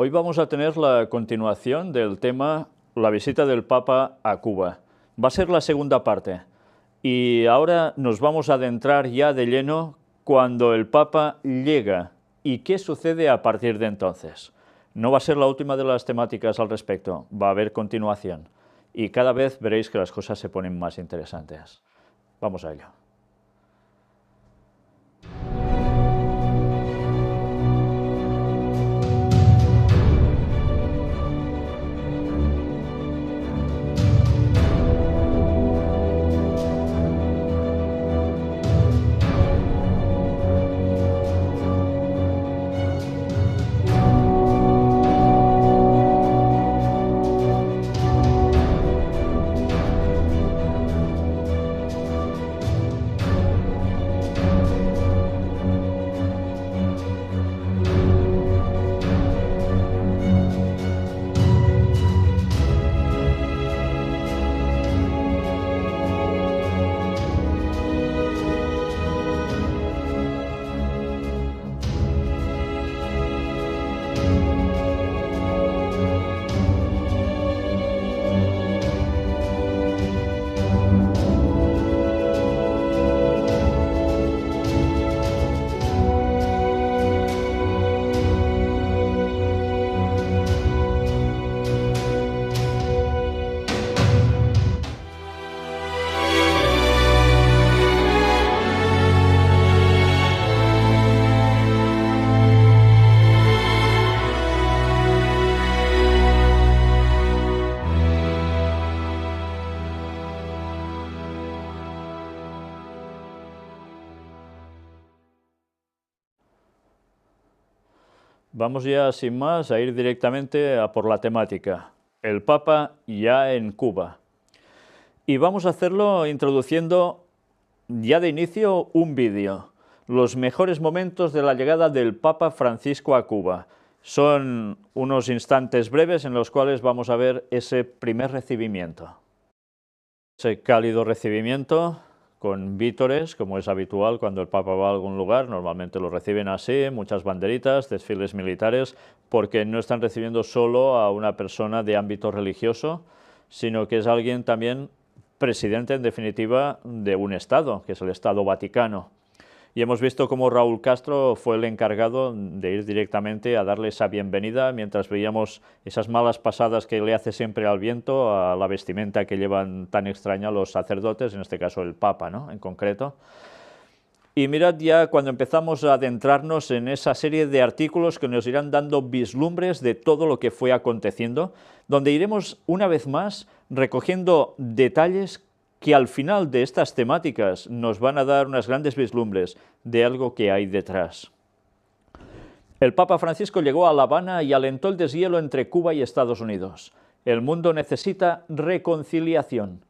Hoy vamos a tener la continuación del tema la visita del Papa a Cuba. Va a ser la segunda parte y ahora nos vamos a adentrar ya de lleno cuando el Papa llega y qué sucede a partir de entonces. No va a ser la última de las temáticas al respecto, va a haber continuación y cada vez veréis que las cosas se ponen más interesantes. Vamos a ello. Vamos ya, sin más, a ir directamente a por la temática. El Papa ya en Cuba. Y vamos a hacerlo introduciendo ya de inicio un vídeo. Los mejores momentos de la llegada del Papa Francisco a Cuba. Son unos instantes breves en los cuales vamos a ver ese primer recibimiento. Ese cálido recibimiento con vítores, como es habitual cuando el Papa va a algún lugar, normalmente lo reciben así, muchas banderitas, desfiles militares, porque no están recibiendo solo a una persona de ámbito religioso, sino que es alguien también presidente, en definitiva, de un Estado, que es el Estado Vaticano. Y hemos visto cómo Raúl Castro fue el encargado de ir directamente a darle esa bienvenida, mientras veíamos esas malas pasadas que le hace siempre al viento, a la vestimenta que llevan tan extraña los sacerdotes, en este caso el Papa, ¿no?, en concreto. Y mirad ya cuando empezamos a adentrarnos en esa serie de artículos que nos irán dando vislumbres de todo lo que fue aconteciendo, donde iremos una vez más recogiendo detalles que al final de estas temáticas nos van a dar unas grandes vislumbres de algo que hay detrás. El Papa Francisco llegó a La Habana y alentó el deshielo entre Cuba y Estados Unidos. El mundo necesita reconciliación.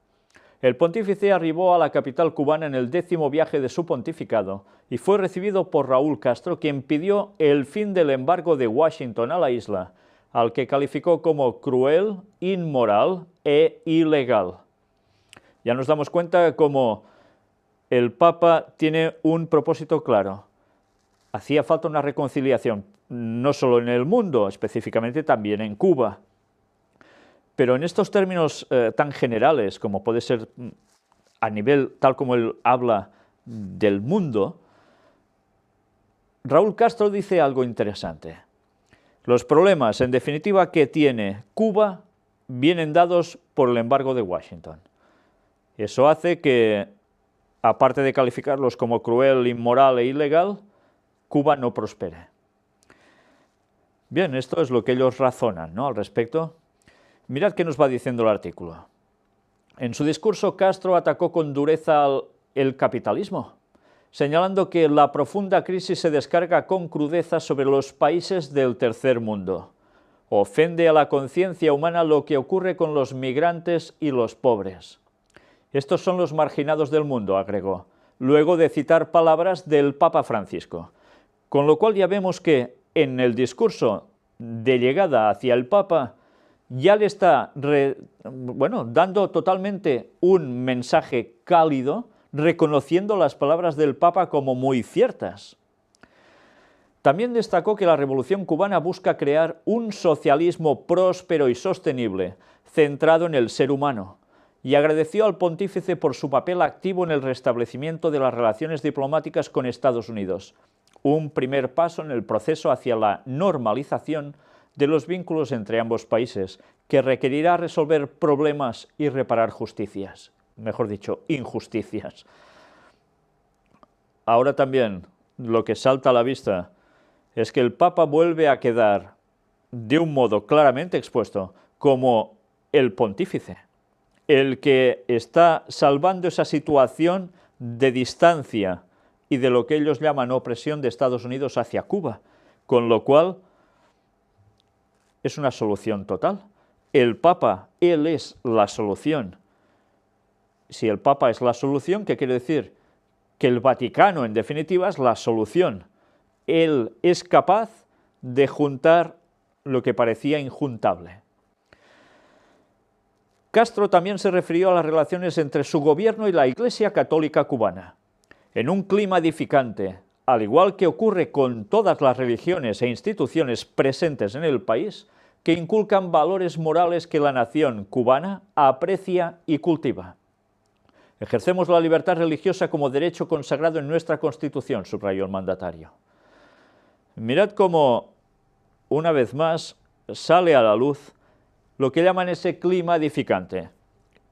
El pontífice arribó a la capital cubana en el 10º viaje de su pontificado y fue recibido por Raúl Castro, quien pidió el fin del embargo de Washington a la isla, al que calificó como cruel, inmoral e ilegal. Ya nos damos cuenta cómo el Papa tiene un propósito claro. Hacía falta una reconciliación, no solo en el mundo, específicamente también en Cuba. Pero en estos términos tan generales, como puede ser a nivel tal como él habla del mundo, Raúl Castro dice algo interesante. Los problemas, en definitiva, que tiene Cuba vienen dados por el embargo de Washington. Eso hace que, aparte de calificarlos como cruel, inmoral e ilegal, Cuba no prospere. Bien, esto es lo que ellos razonan, ¿no?, al respecto. Mirad qué nos va diciendo el artículo. En su discurso, Castro atacó con dureza el capitalismo, señalando que la profunda crisis se descarga con crudeza sobre los países del tercer mundo. Ofende a la conciencia humana lo que ocurre con los migrantes y los pobres. Estos son los marginados del mundo, agregó, luego de citar palabras del Papa Francisco. Con lo cual ya vemos que en el discurso de llegada hacia el Papa ya le está dando totalmente un mensaje cálido, reconociendo las palabras del Papa como muy ciertas. También destacó que la Revolución cubana busca crear un socialismo próspero y sostenible, centrado en el ser humano, y agradeció al pontífice por su papel activo en el restablecimiento de las relaciones diplomáticas con Estados Unidos, un primer paso en el proceso hacia la normalización de los vínculos entre ambos países, que requerirá resolver problemas y reparar justicias, mejor dicho, injusticias. Ahora también, lo que salta a la vista es que el Papa vuelve a quedar de un modo claramente expuesto como el pontífice, el que está salvando esa situación de distancia y de lo que ellos llaman opresión de Estados Unidos hacia Cuba, con lo cual es una solución total. El Papa, él es la solución. Si el Papa es la solución, ¿qué quiere decir? Que el Vaticano, en definitiva, es la solución. Él es capaz de juntar lo que parecía injuntable. Castro también se refirió a las relaciones entre su gobierno y la Iglesia Católica cubana. En un clima edificante, al igual que ocurre con todas las religiones e instituciones presentes en el país, que inculcan valores morales que la nación cubana aprecia y cultiva. Ejercemos la libertad religiosa como derecho consagrado en nuestra Constitución, subrayó el mandatario. Mirad cómo, una vez más, sale a la luz lo que llaman ese clima edificante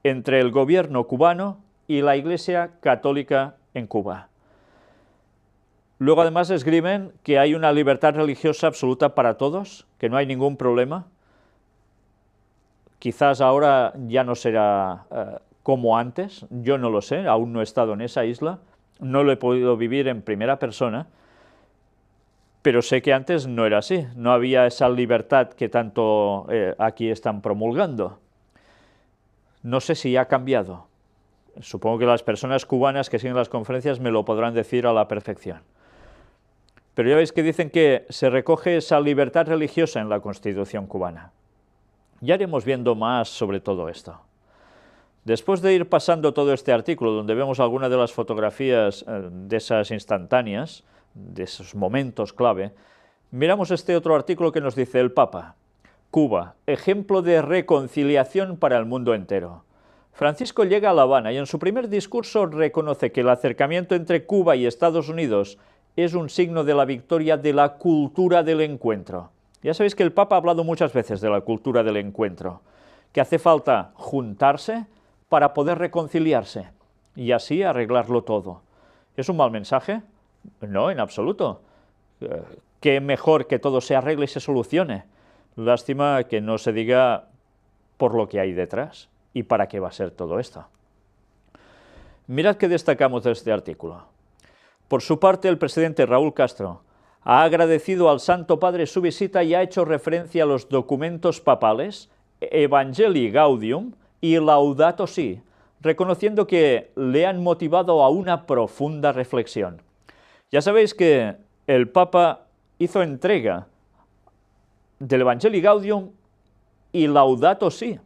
entre el gobierno cubano y la Iglesia Católica en Cuba. Luego además esgrimen que hay una libertad religiosa absoluta para todos, que no hay ningún problema. Quizás ahora ya no será como antes, yo no lo sé, aún no he estado en esa isla, no lo he podido vivir en primera persona, pero sé que antes no era así, no había esa libertad que tanto aquí están promulgando. No sé si ha cambiado. Supongo que las personas cubanas que siguen las conferencias me lo podrán decir a la perfección. Pero ya veis que dicen que se recoge esa libertad religiosa en la Constitución cubana. Ya iremos viendo más sobre todo esto. Después de ir pasando todo este artículo, donde vemos algunas de las fotografías de esas instantáneas, de esos momentos clave, miramos este otro artículo que nos dice el Papa. Cuba, ejemplo de reconciliación para el mundo entero. Francisco llega a La Habana y en su primer discurso reconoce que el acercamiento entre Cuba y Estados Unidos es un signo de la victoria de la cultura del encuentro. Ya sabéis que el Papa ha hablado muchas veces de la cultura del encuentro, que hace falta juntarse para poder reconciliarse y así arreglarlo todo. ¿Es un mal mensaje? No, en absoluto. Qué mejor que todo se arregle y se solucione. Lástima que no se diga por lo que hay detrás y para qué va a ser todo esto. Mirad qué destacamos de este artículo. Por su parte, el presidente Raúl Castro ha agradecido al Santo Padre su visita y ha hecho referencia a los documentos papales Evangelii Gaudium y Laudato Si, reconociendo que le han motivado a una profunda reflexión. Ya sabéis que el Papa hizo entrega del Evangelii Gaudium y Laudato Si,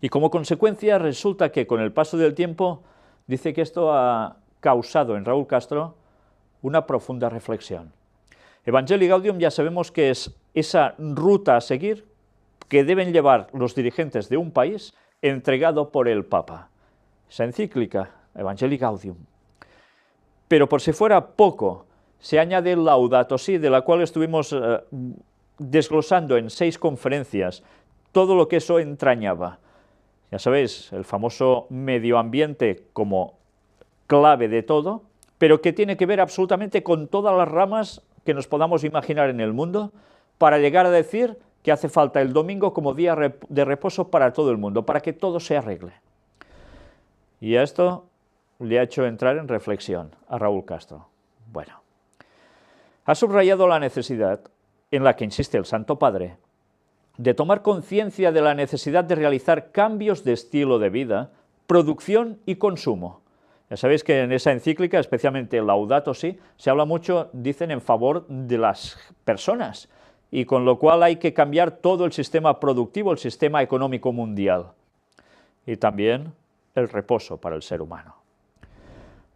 y como consecuencia resulta que con el paso del tiempo dice que esto ha causado en Raúl Castro una profunda reflexión. Evangelii Gaudium ya sabemos que es esa ruta a seguir que deben llevar los dirigentes de un país entregado por el Papa. Esa encíclica, Evangelii Gaudium. Pero por si fuera poco, se añade Laudato Si, de la cual estuvimos desglosando en 6 conferencias todo lo que eso entrañaba. Ya sabéis, el famoso medio ambiente como clave de todo, pero que tiene que ver absolutamente con todas las ramas que nos podamos imaginar en el mundo, para llegar a decir que hace falta el domingo como día de reposo para todo el mundo, para que todo se arregle. Y a esto le ha hecho entrar en reflexión a Raúl Castro. Bueno, ha subrayado la necesidad, en la que insiste el Santo Padre, de tomar conciencia de la necesidad de realizar cambios de estilo de vida, producción y consumo. Ya sabéis que en esa encíclica, especialmente Laudato Si, se habla mucho, dicen, en favor de las personas, y con lo cual hay que cambiar todo el sistema productivo, el sistema económico mundial, y también el reposo para el ser humano.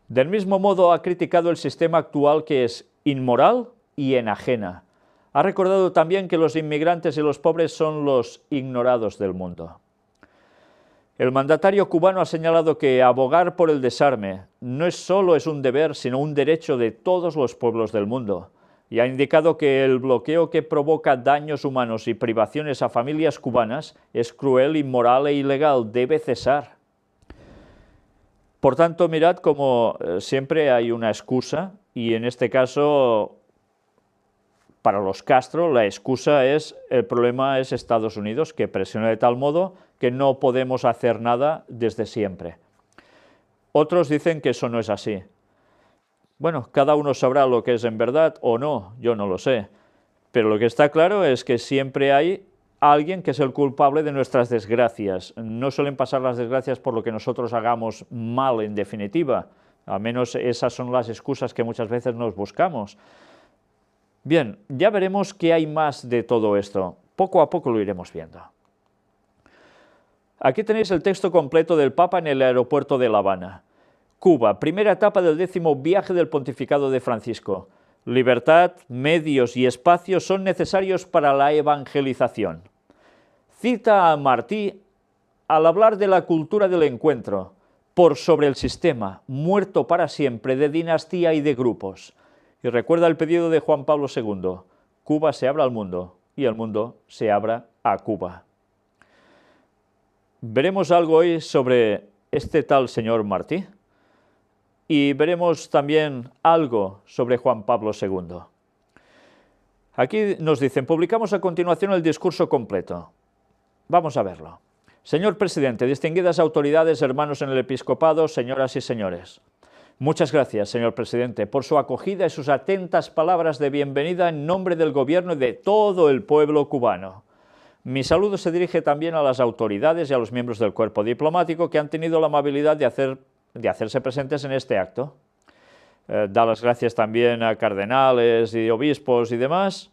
Del mismo modo ha criticado el sistema actual, que es inmoral y enajena. Ha recordado también que los inmigrantes y los pobres son los ignorados del mundo. El mandatario cubano ha señalado que abogar por el desarme no solo es un deber, sino un derecho de todos los pueblos del mundo, y ha indicado que el bloqueo que provoca daños humanos y privaciones a familias cubanas es cruel, inmoral e ilegal, debe cesar. Por tanto, mirad como siempre hay una excusa, y en este caso, para los Castro, la excusa es, el problema es Estados Unidos, que presiona de tal modo que no podemos hacer nada desde siempre. Otros dicen que eso no es así. Bueno, cada uno sabrá lo que es en verdad o no, yo no lo sé. Pero lo que está claro es que siempre hay alguien que es el culpable de nuestras desgracias. No suelen pasar las desgracias por lo que nosotros hagamos mal, en definitiva. Al menos esas son las excusas que muchas veces nos buscamos. Bien, ya veremos qué hay más de todo esto. Poco a poco lo iremos viendo. Aquí tenéis el texto completo del Papa en el aeropuerto de La Habana. Cuba, primera etapa del 10º viaje del pontificado de Francisco. Libertad, medios y espacios son necesarios para la evangelización. Cita a Martí al hablar de la cultura del encuentro, por sobre el sistema, muerto para siempre, de dinastía y de grupos. Y recuerda el pedido de Juan Pablo II, Cuba se abra al mundo y el mundo se abra a Cuba. Veremos algo hoy sobre este tal señor Martí y veremos también algo sobre Juan Pablo II. Aquí nos dicen, publicamos a continuación el discurso completo. Vamos a verlo. Señor presidente, distinguidas autoridades, hermanos en el episcopado, señoras y señores. Muchas gracias, señor presidente, por su acogida y sus atentas palabras de bienvenida en nombre del gobierno y de todo el pueblo cubano. Mi saludo se dirige también a las autoridades y a los miembros del cuerpo diplomático que han tenido la amabilidad de hacerse presentes en este acto. Da las gracias también a cardenales y obispos y demás.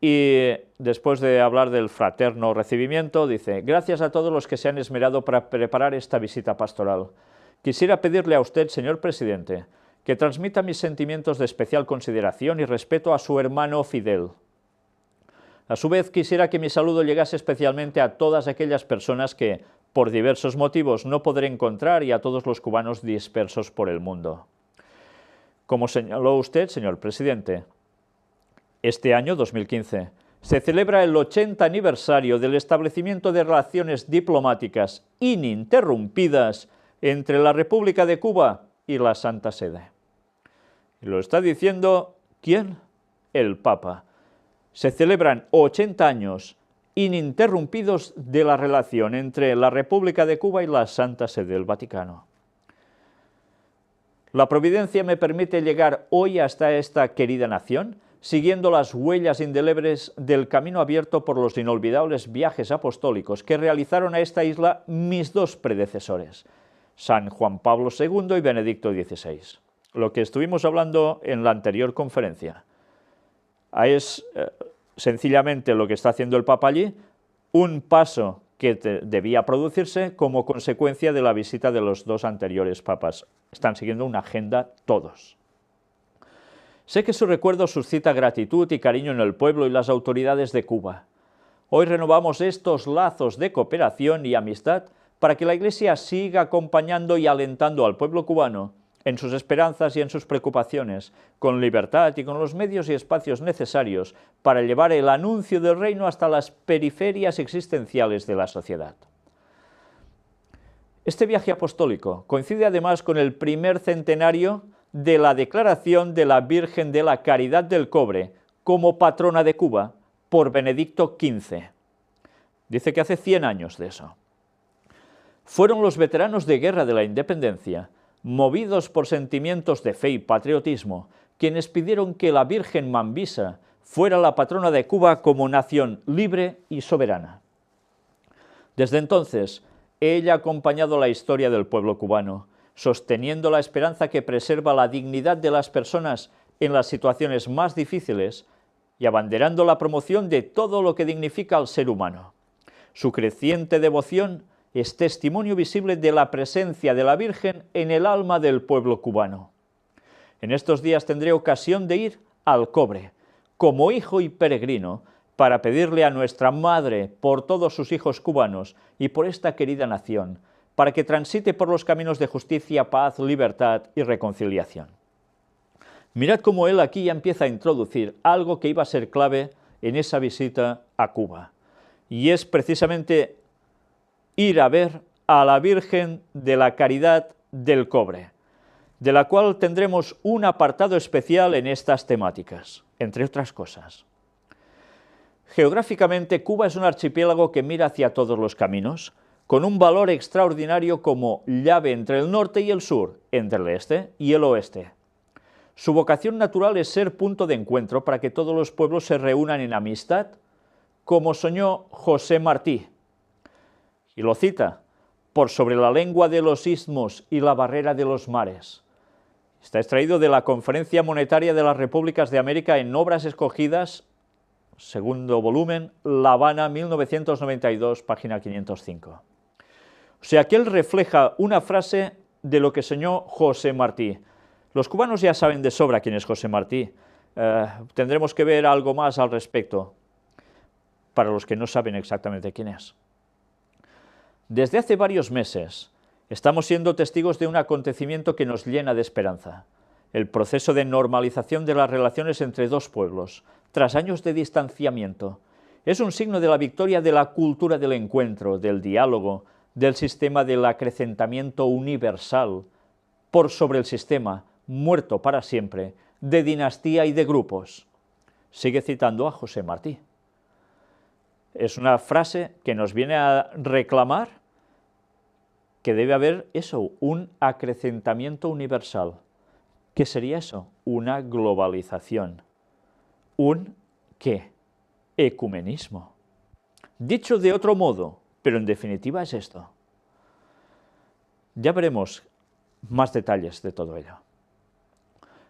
Y después de hablar del fraterno recibimiento, dice, gracias a todos los que se han esmerado para preparar esta visita pastoral. Quisiera pedirle a usted, señor presidente, que transmita mis sentimientos de especial consideración y respeto a su hermano Fidel. A su vez, quisiera que mi saludo llegase especialmente a todas aquellas personas que, por diversos motivos, no podré encontrar y a todos los cubanos dispersos por el mundo. Como señaló usted, señor presidente, este año, 2015, se celebra el 80 aniversario del establecimiento de relaciones diplomáticas ininterrumpidas entre la República de Cuba y la Santa Sede. Y lo está diciendo, ¿quién? El Papa. Se celebran 80 años ininterrumpidos de la relación entre la República de Cuba y la Santa Sede del Vaticano. La providencia me permite llegar hoy hasta esta querida nación, siguiendo las huellas indelebles del camino abierto por los inolvidables viajes apostólicos que realizaron a esta isla mis dos predecesores, San Juan Pablo II y Benedicto XVI. Lo que estuvimos hablando en la anterior conferencia. Es sencillamente lo que está haciendo el Papa allí, un paso que debía producirse como consecuencia de la visita de los dos anteriores papas. Están siguiendo una agenda todos. Sé que su recuerdo suscita gratitud y cariño en el pueblo y las autoridades de Cuba. Hoy renovamos estos lazos de cooperación y amistad para que la Iglesia siga acompañando y alentando al pueblo cubano en sus esperanzas y en sus preocupaciones, con libertad y con los medios y espacios necesarios para llevar el anuncio del reino hasta las periferias existenciales de la sociedad. Este viaje apostólico coincide además con el primer centenario de la declaración de la Virgen de la Caridad del Cobre como patrona de Cuba por Benedicto XV. Dice que hace 100 años de eso. Fueron los veteranos de guerra de la independencia, movidos por sentimientos de fe y patriotismo, quienes pidieron que la Virgen Mambisa fuera la patrona de Cuba como nación libre y soberana. Desde entonces, ella ha acompañado la historia del pueblo cubano, sosteniendo la esperanza que preserva la dignidad de las personas en las situaciones más difíciles y abanderando la promoción de todo lo que dignifica al ser humano. Su creciente devoción es testimonio visible de la presencia de la Virgen en el alma del pueblo cubano. En estos días tendré ocasión de ir al cobre, como hijo y peregrino, para pedirle a nuestra Madre por todos sus hijos cubanos y por esta querida nación, para que transite por los caminos de justicia, paz, libertad y reconciliación. Mirad cómo él aquí ya empieza a introducir algo que iba a ser clave en esa visita a Cuba, y es precisamente ir a ver a la Virgen de la Caridad del Cobre, de la cual tendremos un apartado especial en estas temáticas, entre otras cosas. Geográficamente, Cuba es un archipiélago que mira hacia todos los caminos, con un valor extraordinario como llave entre el norte y el sur, entre el este y el oeste. Su vocación natural es ser punto de encuentro para que todos los pueblos se reúnan en amistad, como soñó José Martí. Y lo cita, por sobre la lengua de los istmos y la barrera de los mares. Está extraído de la Conferencia Monetaria de las Repúblicas de América en Obras Escogidas, segundo volumen, La Habana, 1992, página 505. O sea que él refleja una frase de lo que soñó José Martí. Los cubanos ya saben de sobra quién es José Martí. Tendremos que ver algo más al respecto, para los que no saben exactamente quién es. Desde hace varios meses estamos siendo testigos de un acontecimiento que nos llena de esperanza: el proceso de normalización de las relaciones entre dos pueblos, tras años de distanciamiento. Es un signo de la victoria de la cultura del encuentro, del diálogo, del sistema del acrecentamiento universal, por sobre el sistema, muerto para siempre, de dinastía y de grupos. Sigue citando a José Martí. Es una frase que nos viene a reclamar que debe haber eso, un acrecentamiento universal. ¿Qué sería eso? Una globalización. ¿Un qué? Ecumenismo. Dicho de otro modo, pero en definitiva es esto. Ya veremos más detalles de todo ello.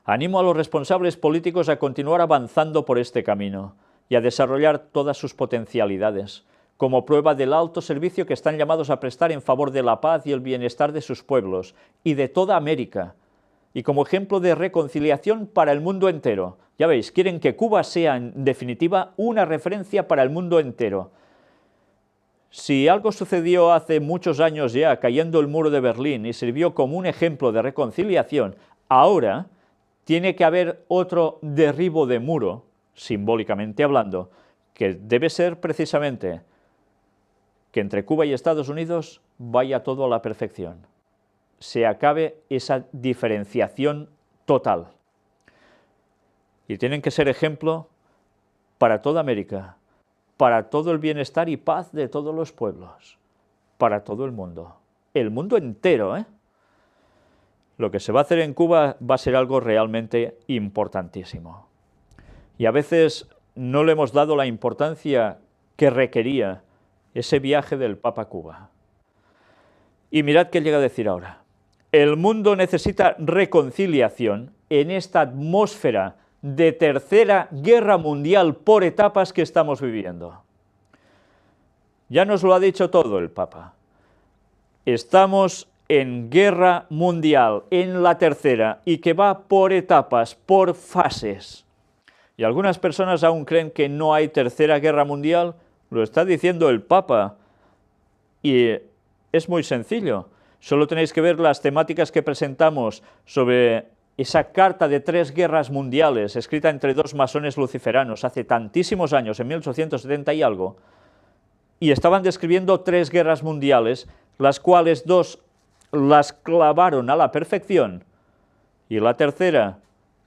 Animo a los responsables políticos a continuar avanzando por este camino y a desarrollar todas sus potencialidades, como prueba del alto servicio que están llamados a prestar en favor de la paz y el bienestar de sus pueblos y de toda América, y como ejemplo de reconciliación para el mundo entero. Ya veis, quieren que Cuba sea, en definitiva, una referencia para el mundo entero. Si algo sucedió hace muchos años ya, cayendo el muro de Berlín, y sirvió como un ejemplo de reconciliación, ahora tiene que haber otro derribo de muro, simbólicamente hablando, que debe ser precisamente que entre Cuba y Estados Unidos vaya todo a la perfección, se acabe esa diferenciación total. Y tienen que ser ejemplo para toda América, para todo el bienestar y paz de todos los pueblos, para todo el mundo entero, ¿eh? Lo que se va a hacer en Cuba va a ser algo realmente importantísimo. Y a veces no le hemos dado la importancia que requería ese viaje del Papa a Cuba. Y mirad qué llega a decir ahora. El mundo necesita reconciliación en esta atmósfera de tercera guerra mundial por etapas que estamos viviendo. Ya nos lo ha dicho todo el Papa. Estamos en guerra mundial, en la tercera, y que va por etapas, por fases. Y algunas personas aún creen que no hay tercera guerra mundial. Lo está diciendo el Papa. Y es muy sencillo. Solo tenéis que ver las temáticas que presentamos sobre esa carta de 3 guerras mundiales, escrita entre 2 masones luciferanos hace tantísimos años, en 1870 y algo, y estaban describiendo 3 guerras mundiales, las cuales 2 las clavaron a la perfección, y la tercera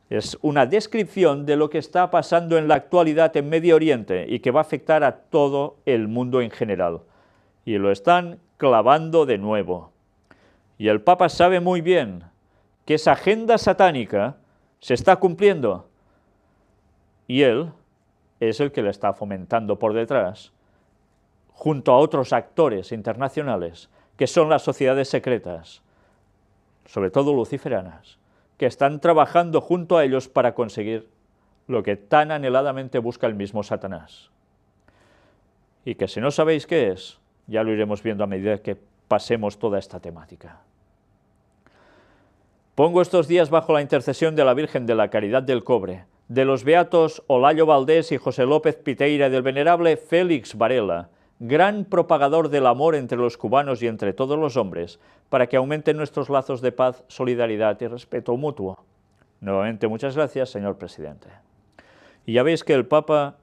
es una descripción de lo que está pasando en la actualidad en Medio Oriente y que va a afectar a todo el mundo en general. Y lo están clavando de nuevo. Y el Papa sabe muy bien que esa agenda satánica se está cumpliendo. Y él es el que la está fomentando por detrás, junto a otros actores internacionales, que son las sociedades secretas, sobre todo luciferanas, que están trabajando junto a ellos para conseguir lo que tan anheladamente busca el mismo Satanás. Y que si no sabéis qué es, ya lo iremos viendo a medida que pasemos toda esta temática. Pongo estos días bajo la intercesión de la Virgen de la Caridad del Cobre, de los beatos Olayo Valdés y José López Piteira, y del venerable Félix Varela, gran propagador del amor entre los cubanos y entre todos los hombres, para que aumenten nuestros lazos de paz, solidaridad y respeto mutuo. Nuevamente, muchas gracias, señor presidente. Y ya veis que el Papa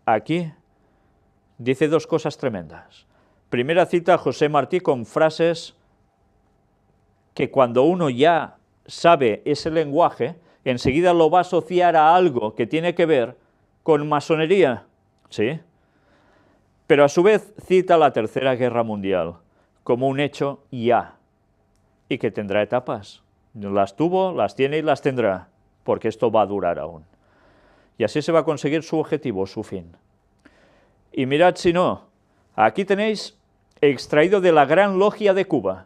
aquí dice dos cosas tremendas. Primera cita a José Martí con frases que cuando uno ya sabe ese lenguaje, enseguida lo va a asociar a algo que tiene que ver con masonería, ¿sí? Pero a su vez cita la Tercera Guerra Mundial como un hecho ya, y que tendrá etapas. Las tuvo, las tiene y las tendrá, porque esto va a durar aún. Y así se va a conseguir su objetivo, su fin. Y mirad si no, aquí tenéis extraído de la Gran Logia de Cuba,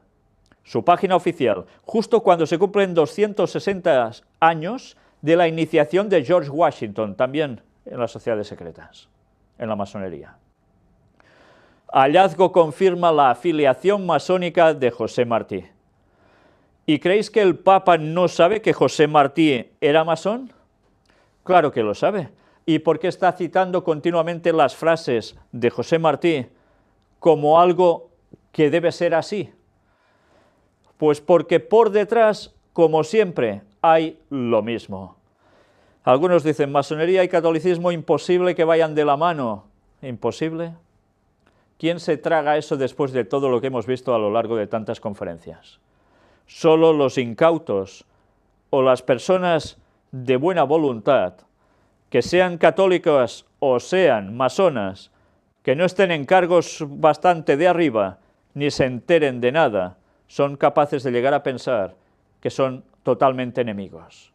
su página oficial, justo cuando se cumplen 260 años de la iniciación de George Washington, también en las sociedades secretas, en la masonería. Hallazgo confirma la afiliación masónica de José Martí. ¿Y creéis que el Papa no sabe que José Martí era masón? Claro que lo sabe. ¿Y por qué está citando continuamente las frases de José Martí como algo que debe ser así? Pues porque por detrás, como siempre, hay lo mismo. Algunos dicen, masonería y catolicismo imposible que vayan de la mano. ¿Imposible? ¿Quién se traga eso después de todo lo que hemos visto a lo largo de tantas conferencias? Solo los incautos o las personas de buena voluntad, que sean católicas o sean masonas, que no estén en cargos bastante de arriba, ni se enteren de nada, son capaces de llegar a pensar que son totalmente enemigos.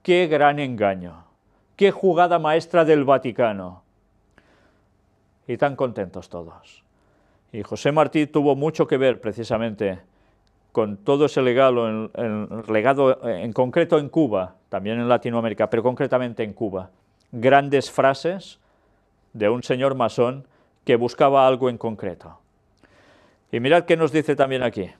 ¡Qué gran engaño! ¡Qué jugada maestra del Vaticano! Y tan contentos todos. Y José Martí tuvo mucho que ver precisamente con todo ese legado en concreto en Cuba, también en Latinoamérica, pero concretamente en Cuba. Grandes frases de un señor masón que buscaba algo en concreto. Y mirad qué nos dice también aquí.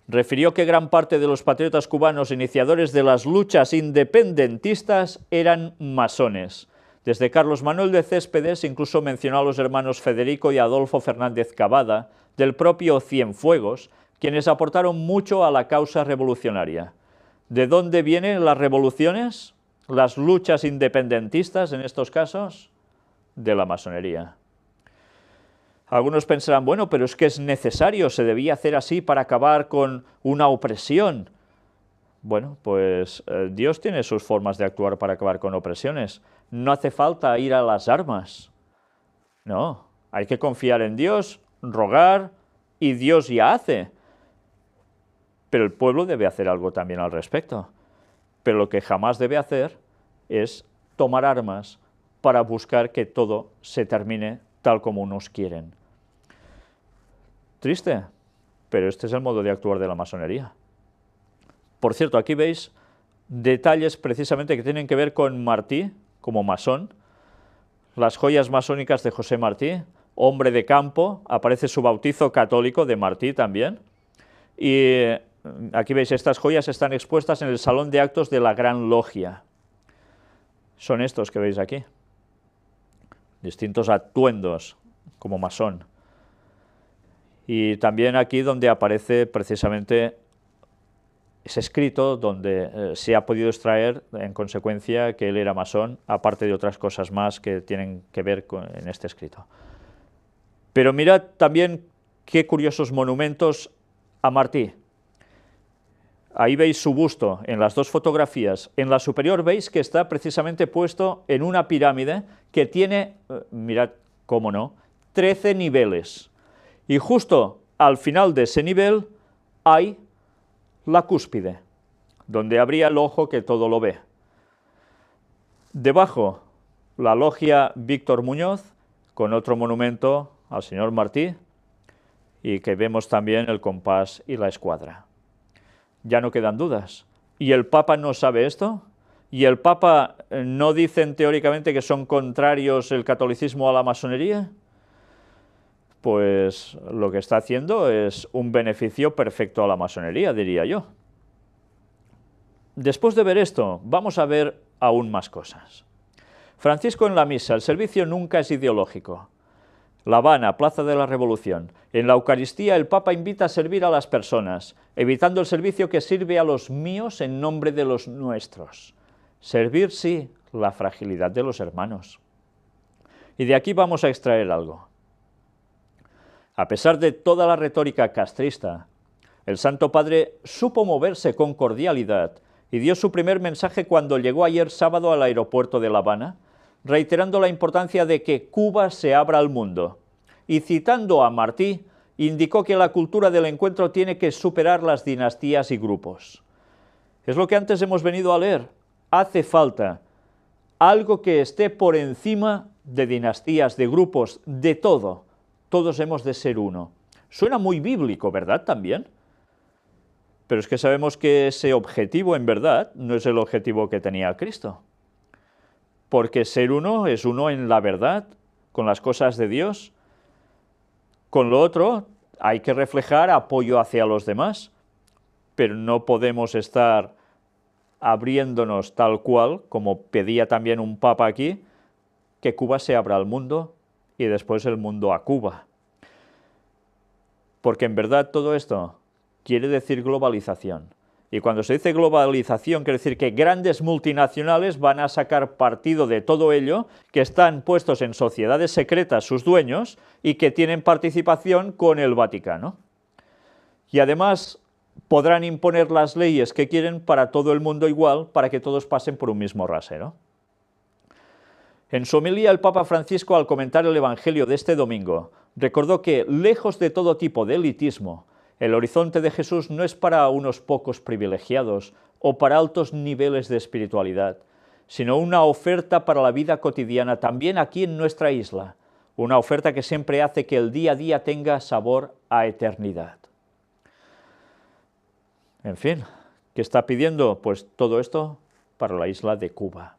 Refirió que gran parte de los patriotas cubanos iniciadores de las luchas independentistas eran masones. Desde Carlos Manuel de Céspedes incluso mencionó a los hermanos Federico y Adolfo Fernández Cavada, del propio Cienfuegos, quienes aportaron mucho a la causa revolucionaria. ¿De dónde vienen las revoluciones? Las luchas independentistas en estos casos, de la masonería. Algunos pensarán, bueno, pero es que es necesario, se debía hacer así para acabar con una opresión. Bueno, pues Dios tiene sus formas de actuar para acabar con opresiones. No hace falta ir a las armas. No, hay que confiar en Dios, rogar, y Dios ya hace. Pero el pueblo debe hacer algo también al respecto. Pero lo que jamás debe hacer es tomar armas para buscar que todo se termine tal como unos quieren. Triste, pero este es el modo de actuar de la masonería. Por cierto, aquí veis detalles precisamente que tienen que ver con Martí, como masón, las joyas masónicas de José Martí, hombre de campo, aparece su bautizo católico de Martí también, y aquí veis, estas joyas están expuestas en el salón de actos de la Gran Logia. Son estos que veis aquí, distintos atuendos como masón. Y también aquí donde aparece precisamente ese escrito donde se ha podido extraer en consecuencia que él era masón, aparte de otras cosas más que tienen que ver en este escrito. Pero mirad también qué curiosos monumentos a Martí. Ahí veis su busto en las dos fotografías. En la superior veis que está precisamente puesto en una pirámide que tiene, mirad cómo no, 13 niveles. Y justo al final de ese nivel hay la cúspide, donde habría el ojo que todo lo ve. Debajo, la logia Víctor Muñoz, con otro monumento al señor Martí, y que vemos también el compás y la escuadra. Ya no quedan dudas. ¿Y el Papa no sabe esto? ¿Y el Papa no dicen teóricamente que son contrarios el catolicismo a la masonería? Pues lo que está haciendo es un beneficio perfecto a la masonería, diría yo. Después de ver esto, vamos a ver aún más cosas. Francisco en la misa, el servicio nunca es ideológico. La Habana, Plaza de la Revolución. En la Eucaristía el Papa invita a servir a las personas, evitando el servicio que sirve a los míos en nombre de los nuestros. Servir sí, la fragilidad de los hermanos. Y de aquí vamos a extraer algo. A pesar de toda la retórica castrista, el Santo Padre supo moverse con cordialidad y dio su primer mensaje cuando llegó ayer sábado al aeropuerto de La Habana, reiterando la importancia de que Cuba se abra al mundo. Y citando a Martí, indicó que la cultura del encuentro tiene que superar las dinastías y grupos. Es lo que antes hemos venido a leer. Hace falta algo que esté por encima de dinastías, de grupos, de todo. Todos hemos de ser uno. Suena muy bíblico, ¿verdad? También. Pero es que sabemos que ese objetivo, en verdad, no es el objetivo que tenía Cristo. Porque ser uno es uno en la verdad, con las cosas de Dios. Con lo otro, hay que reflejar apoyo hacia los demás, pero no podemos estar abriéndonos tal cual, como pedía también un papa aquí, que Cuba se abra al mundo y después el mundo a Cuba. Porque en verdad todo esto quiere decir globalización. Y cuando se dice globalización, quiere decir que grandes multinacionales van a sacar partido de todo ello, que están puestos en sociedades secretas sus dueños y que tienen participación con el Vaticano. Y además podrán imponer las leyes que quieren para todo el mundo igual, para que todos pasen por un mismo rasero. En su homilía, el Papa Francisco, al comentar el Evangelio de este domingo, recordó que, lejos de todo tipo de elitismo, el horizonte de Jesús no es para unos pocos privilegiados o para altos niveles de espiritualidad, sino una oferta para la vida cotidiana también aquí en nuestra isla, una oferta que siempre hace que el día a día tenga sabor a eternidad. En fin, ¿qué está pidiendo? Pues todo esto para la isla de Cuba.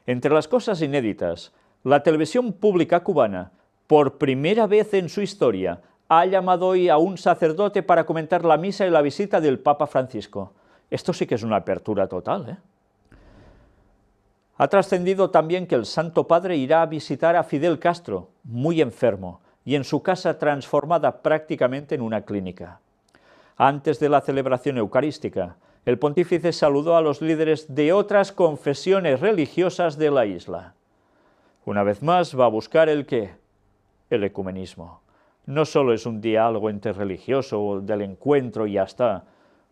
Entre las cosas inéditas, la televisión pública cubana, por primera vez en su historia, ha llamado hoy a un sacerdote para comentar la misa y la visita del Papa Francisco. Esto sí que es una apertura total, ¿eh? Ha trascendido también que el Santo Padre irá a visitar a Fidel Castro, muy enfermo, y en su casa transformada prácticamente en una clínica. Antes de la celebración eucarística, el pontífice saludó a los líderes de otras confesiones religiosas de la isla. Una vez más va a buscar el ¿qué? El ecumenismo. No solo es un diálogo interreligioso o del encuentro y ya está.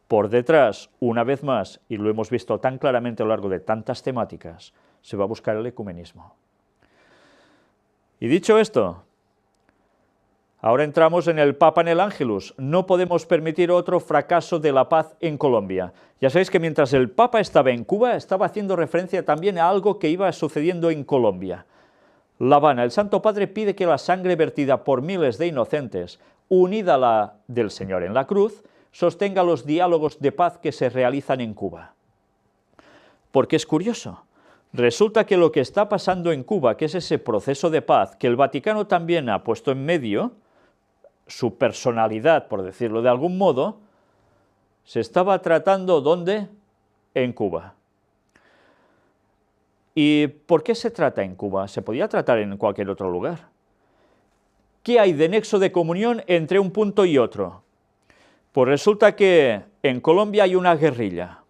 Por detrás, una vez más, y lo hemos visto tan claramente a lo largo de tantas temáticas, se va a buscar el ecumenismo. Y dicho esto, ahora entramos en el Papa en el Ángelus. No podemos permitir otro fracaso de la paz en Colombia. Ya sabéis que mientras el Papa estaba en Cuba, estaba haciendo referencia también a algo que iba sucediendo en Colombia. La Habana, el Santo Padre pide que la sangre vertida por miles de inocentes, unida a la del Señor en la cruz, sostenga los diálogos de paz que se realizan en Cuba. Porque es curioso, resulta que lo que está pasando en Cuba, que es ese proceso de paz, que el Vaticano también ha puesto en medio, su personalidad, por decirlo de algún modo, se estaba tratando, ¿dónde? En Cuba. ¿Y por qué se trata en Cuba? Se podía tratar en cualquier otro lugar. ¿Qué hay de nexo de comunión entre un punto y otro? Pues resulta que en Colombia hay una guerrilla,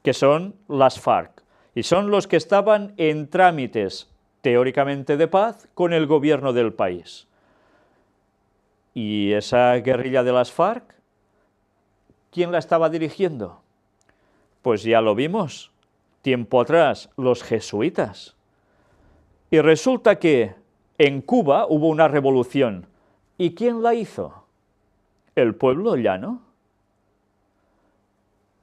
que son las FARC, y son los que estaban en trámites, teóricamente de paz, con el gobierno del país. ¿Y esa guerrilla de las FARC, quién la estaba dirigiendo? Pues ya lo vimos. Tiempo atrás, los jesuitas. Y resulta que en Cuba hubo una revolución. ¿Y quién la hizo? ¿El pueblo llano?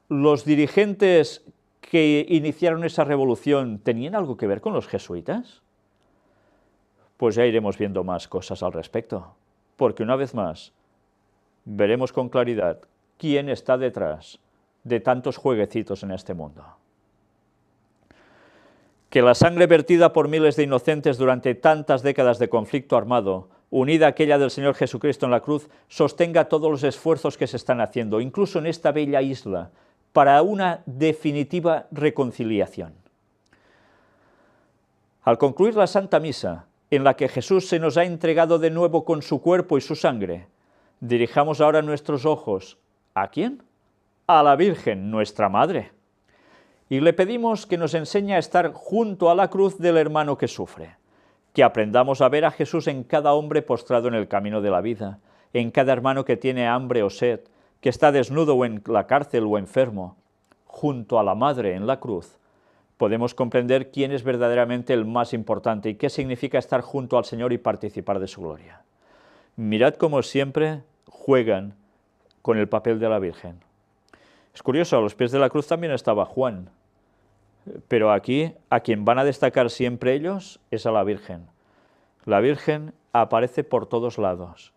¿Los dirigentes que iniciaron esa revolución tenían algo que ver con los jesuitas? Pues ya iremos viendo más cosas al respecto, porque una vez más veremos con claridad quién está detrás de tantos jueguecitos en este mundo. Que la sangre vertida por miles de inocentes durante tantas décadas de conflicto armado, unida a aquella del Señor Jesucristo en la cruz, sostenga todos los esfuerzos que se están haciendo, incluso en esta bella isla, para una definitiva reconciliación. Al concluir la Santa Misa, en la que Jesús se nos ha entregado de nuevo con su cuerpo y su sangre, dirijamos ahora nuestros ojos, ¿a quién? A la Virgen, nuestra Madre. Y le pedimos que nos enseñe a estar junto a la cruz del hermano que sufre, que aprendamos a ver a Jesús en cada hombre postrado en el camino de la vida, en cada hermano que tiene hambre o sed, que está desnudo o en la cárcel o enfermo. Junto a la Madre en la cruz, podemos comprender quién es verdaderamente el más importante y qué significa estar junto al Señor y participar de su gloria. Mirad cómo siempre juegan con el papel de la Virgen. Es curioso, a los pies de la cruz también estaba Juan, pero aquí a quien van a destacar siempre ellos es a la Virgen. La Virgen aparece por todos lados.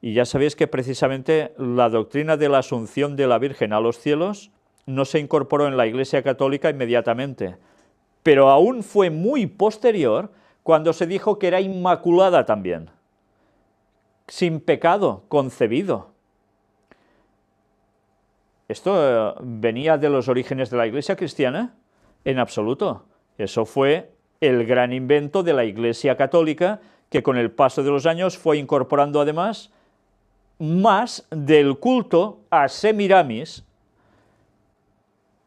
Y ya sabéis que precisamente la doctrina de la asunción de la Virgen a los cielos no se incorporó en la Iglesia Católica inmediatamente, pero aún fue muy posterior cuando se dijo que era inmaculada también, sin pecado concebido. ¿Esto venía de los orígenes de la Iglesia cristiana? En absoluto. Eso fue el gran invento de la Iglesia Católica, que con el paso de los años fue incorporando además más del culto a Semiramis,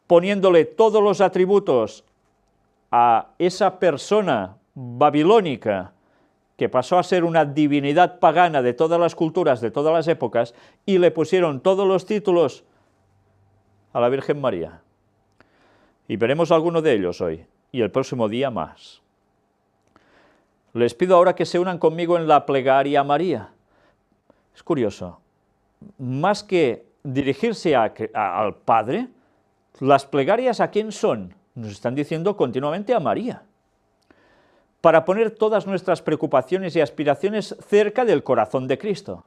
poniéndole todos los atributos a esa persona babilónica que pasó a ser una divinidad pagana de todas las culturas, de todas las épocas, y le pusieron todos los títulos a la Virgen María. Y veremos alguno de ellos hoy, y el próximo día más. Les pido ahora que se unan conmigo en la plegaria a María. Es curioso, más que dirigirse al Padre, las plegarias ¿a quién son? Nos están diciendo continuamente a María, para poner todas nuestras preocupaciones y aspiraciones cerca del corazón de Cristo.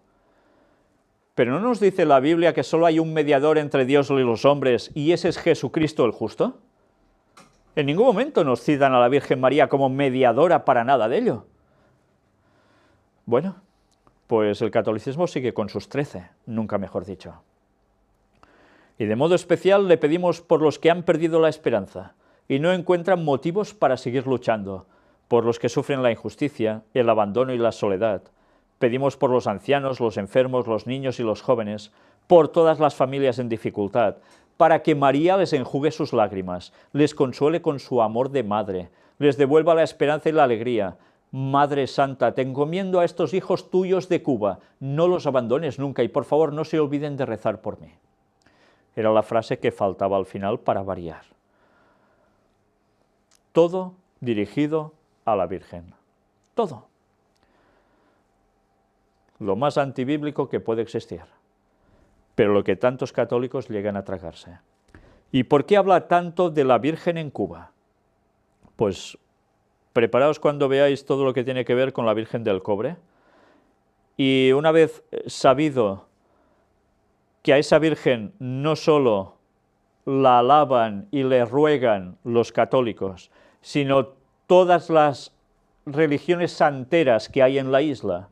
Pero ¿no nos dice la Biblia que solo hay un mediador entre Dios y los hombres, y ese es Jesucristo el justo? En ningún momento nos citan a la Virgen María como mediadora para nada de ello. Bueno, pues el catolicismo sigue con sus 13, nunca mejor dicho. Y de modo especial le pedimos por los que han perdido la esperanza y no encuentran motivos para seguir luchando, por los que sufren la injusticia, el abandono y la soledad. Pedimos por los ancianos, los enfermos, los niños y los jóvenes, por todas las familias en dificultad, para que María les enjugue sus lágrimas, les consuele con su amor de madre, les devuelva la esperanza y la alegría. Madre Santa, te encomiendo a estos hijos tuyos de Cuba, no los abandones nunca y por favor no se olviden de rezar por mí. Era la frase que faltaba al final para variar. Todo dirigido a la Virgen. Todo. Lo más antibíblico que puede existir, pero lo que tantos católicos llegan a tragarse. ¿Y por qué habla tanto de la Virgen en Cuba? Pues preparaos cuando veáis todo lo que tiene que ver con la Virgen del Cobre, y una vez sabido que a esa Virgen no solo la alaban y le ruegan los católicos, sino todas las religiones santeras que hay en la isla,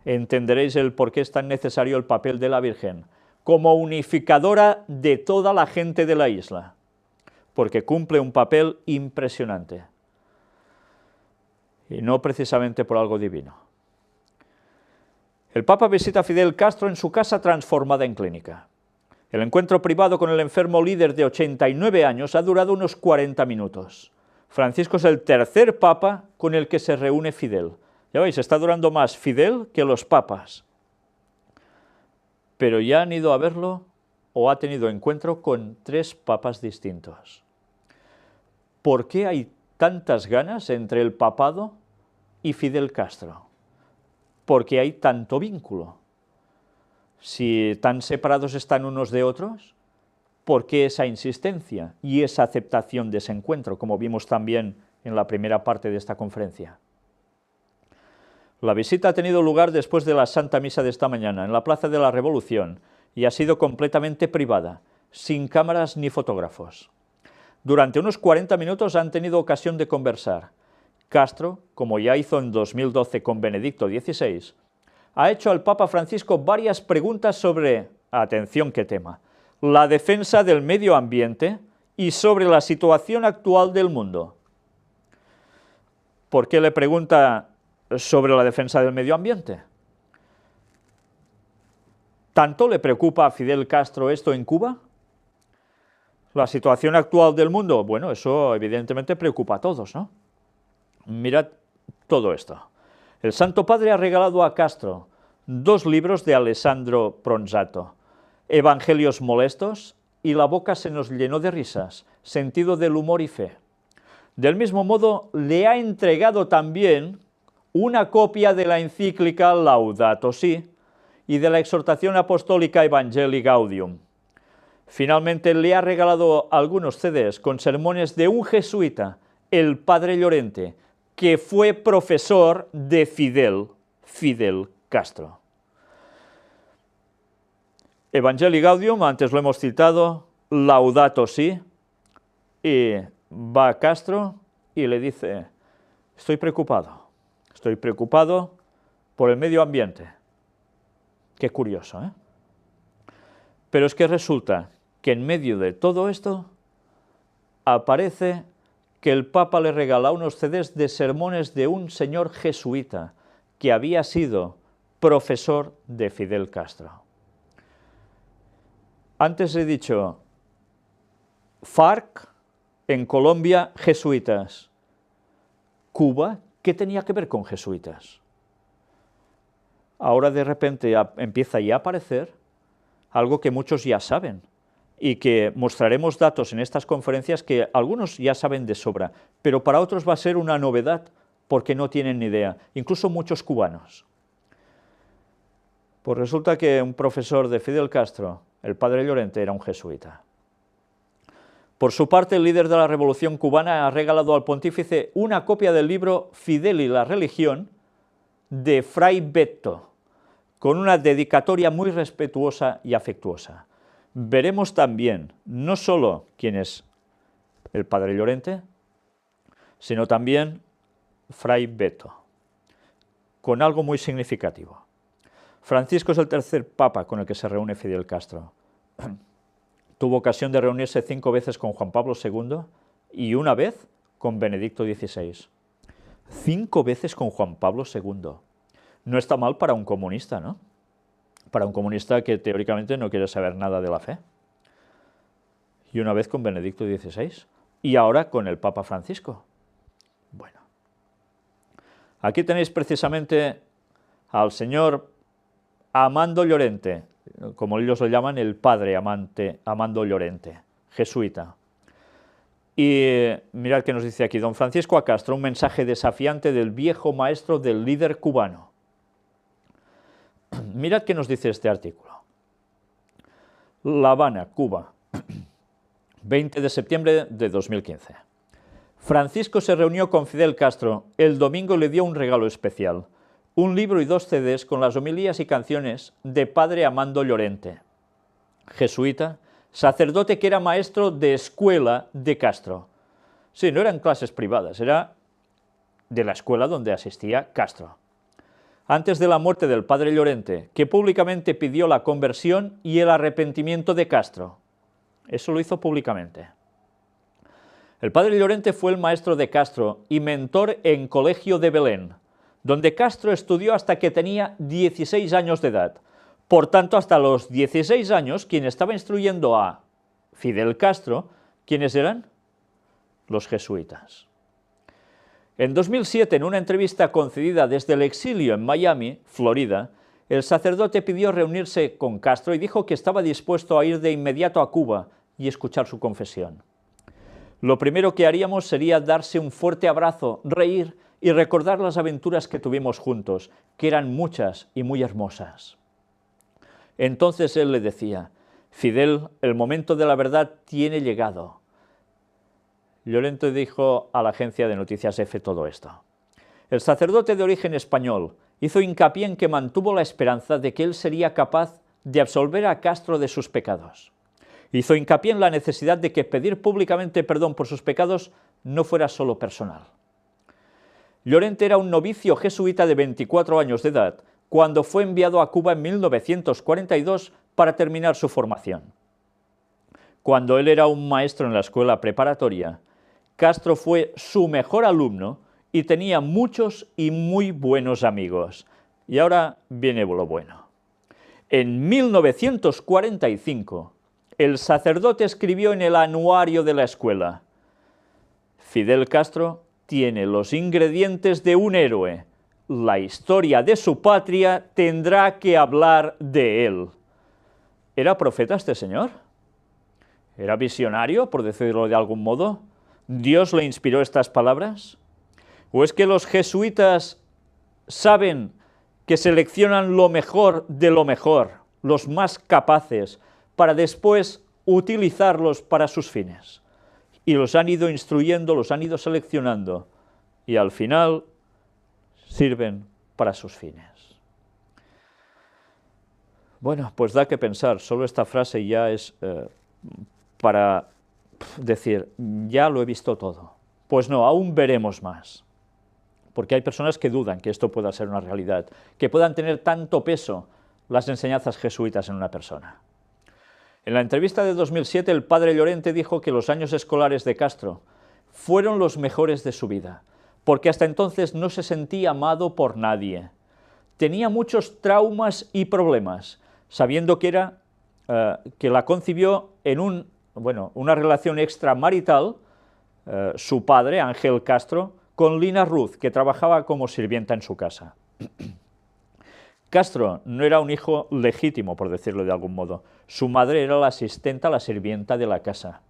entenderéis el por qué es tan necesario el papel de la Virgen como unificadora de toda la gente de la isla, porque cumple un papel impresionante, y no precisamente por algo divino. El Papa visita a Fidel Castro en su casa transformada en clínica. El encuentro privado con el enfermo líder de 89 años ha durado unos 40 minutos. Francisco es el tercer Papa con el que se reúne Fidel. Ya veis, está durando más Fidel que los papas. Pero ya han ido a verlo o ha tenido encuentro con 3 papas distintos. ¿Por qué hay tantas ganas entre el papado y Fidel Castro? ¿Por qué hay tanto vínculo? Si tan separados están unos de otros, ¿por qué esa insistencia y esa aceptación de ese encuentro, como vimos también en la primera parte de esta conferencia? La visita ha tenido lugar después de la Santa Misa de esta mañana, en la Plaza de la Revolución, y ha sido completamente privada, sin cámaras ni fotógrafos. Durante unos 40 minutos han tenido ocasión de conversar. Castro, como ya hizo en 2012 con Benedicto XVI, ha hecho al Papa Francisco varias preguntas sobre, atención qué tema, la defensa del medio ambiente y sobre la situación actual del mundo. ¿por qué le pregunta sobre la defensa del medio ambiente? ¿Tanto le preocupa a Fidel Castro esto en Cuba? ¿La situación actual del mundo? Bueno, eso evidentemente preocupa a todos, ¿no? Mirad todo esto. El Santo Padre ha regalado a Castro 2 libros de Alessandro Pronzato, Evangelios molestos y La boca se nos llenó de risas, sentido del humor y fe. Del mismo modo, le ha entregado también una copia de la encíclica Laudato Si y de la exhortación apostólica Evangelii Gaudium. Finalmente, le ha regalado algunos CDs con sermones de un jesuita, el padre Llorente, que fue profesor de Fidel Castro. Evangelii Gaudium, antes lo hemos citado, Laudato Si, y va a Castro y le dice, estoy preocupado por el medio ambiente. Qué curioso, ¿eh? Pero es que resulta que en medio de todo esto aparece que el Papa le regala unos CDs de sermones de un señor jesuita que había sido profesor de Fidel Castro. Antes he dicho FARC, en Colombia, jesuitas. Cuba, ¿qué tenía que ver con jesuitas? Ahora de repente empieza ya a aparecer algo que muchos ya saben y que mostraremos datos en estas conferencias que algunos ya saben de sobra, pero para otros va a ser una novedad porque no tienen ni idea, incluso muchos cubanos. Pues resulta que un profesor de Fidel Castro, el padre Llorente, era un jesuita. Por su parte, el líder de la Revolución cubana ha regalado al pontífice una copia del libro Fidel y la religión de Fray Betto, con una dedicatoria muy respetuosa y afectuosa. Veremos también no solo quién es el padre Llorente, sino también Fray Betto, con algo muy significativo. Francisco es el tercer papa con el que se reúne Fidel Castro. Tuvo ocasión de reunirse 5 veces con Juan Pablo II y una vez con Benedicto XVI. 5 veces con Juan Pablo II. No está mal para un comunista, ¿no? Para un comunista que teóricamente no quiere saber nada de la fe. Y una vez con Benedicto XVI. Y ahora con el Papa Francisco. Bueno. Aquí tenéis precisamente al señor Amando Llorente, como ellos lo llaman, el padre Amando Llorente, jesuita. Y mirad qué nos dice aquí don Francisco a Castro, un mensaje desafiante del viejo maestro del líder cubano. Mirad qué nos dice este artículo. La Habana, Cuba, 20 de septiembre de 2015. Francisco se reunió con Fidel Castro el domingo y le dio un regalo especial, un libro y 2 CDs con las homilías y canciones de padre Amando Llorente, jesuita, sacerdote que era maestro de escuela de Castro. Sí, no eran clases privadas, era de la escuela donde asistía Castro. Antes de la muerte del padre Llorente, que públicamente pidió la conversión y el arrepentimiento de Castro. Eso lo hizo públicamente. El padre Llorente fue el maestro de Castro y mentor en Colegio de Belén, donde Castro estudió hasta que tenía 16 años de edad. Por tanto, hasta los 16 años, quien estaba instruyendo a Fidel Castro, ¿quiénes eran? Los jesuitas. En 2007, en una entrevista concedida desde el exilio en Miami, Florida, el sacerdote pidió reunirse con Castro y dijo que estaba dispuesto a ir de inmediato a Cuba y escuchar su confesión. Lo primero que haríamos sería darse un fuerte abrazo, reír y recordar las aventuras que tuvimos juntos, que eran muchas y muy hermosas. Entonces él le decía, Fidel, el momento de la verdad tiene llegado. Llorente dijo a la agencia de noticias EFE todo esto. El sacerdote de origen español hizo hincapié en que mantuvo la esperanza de que él sería capaz de absolver a Castro de sus pecados. Hizo hincapié en la necesidad de que pedir públicamente perdón por sus pecados no fuera solo personal. Llorente era un novicio jesuita de 24 años de edad cuando fue enviado a Cuba en 1942 para terminar su formación. Cuando él era un maestro en la escuela preparatoria, Castro fue su mejor alumno y tenía muchos y muy buenos amigos. Y ahora viene lo bueno. En 1945, el sacerdote escribió en el anuario de la escuela: Fidel Castro tiene los ingredientes de un héroe. La historia de su patria tendrá que hablar de él. ¿Era profeta este señor? ¿Era visionario, por decirlo de algún modo? ¿Dios le inspiró estas palabras? ¿O es que los jesuitas saben que seleccionan lo mejor de lo mejor, los más capaces, para después utilizarlos para sus fines? Y los han ido instruyendo, los han ido seleccionando, y al final sirven para sus fines. Bueno, pues da que pensar, solo esta frase ya es para decir, ya lo he visto todo. Pues no, aún veremos más. Porque hay personas que dudan que esto pueda ser una realidad, que puedan tener tanto peso las enseñanzas jesuitas en una persona. En la entrevista de 2007, el padre Llorente dijo que los años escolares de Castro fueron los mejores de su vida, porque hasta entonces no se sentía amado por nadie. Tenía muchos traumas y problemas, sabiendo que la concibió en una relación extramarital, su padre, Ángel Castro, con Lina Ruz, que trabajaba como sirvienta en su casa. Castro no era un hijo legítimo, por decirlo de algún modo. Su madre era la asistenta, la sirvienta de la casa.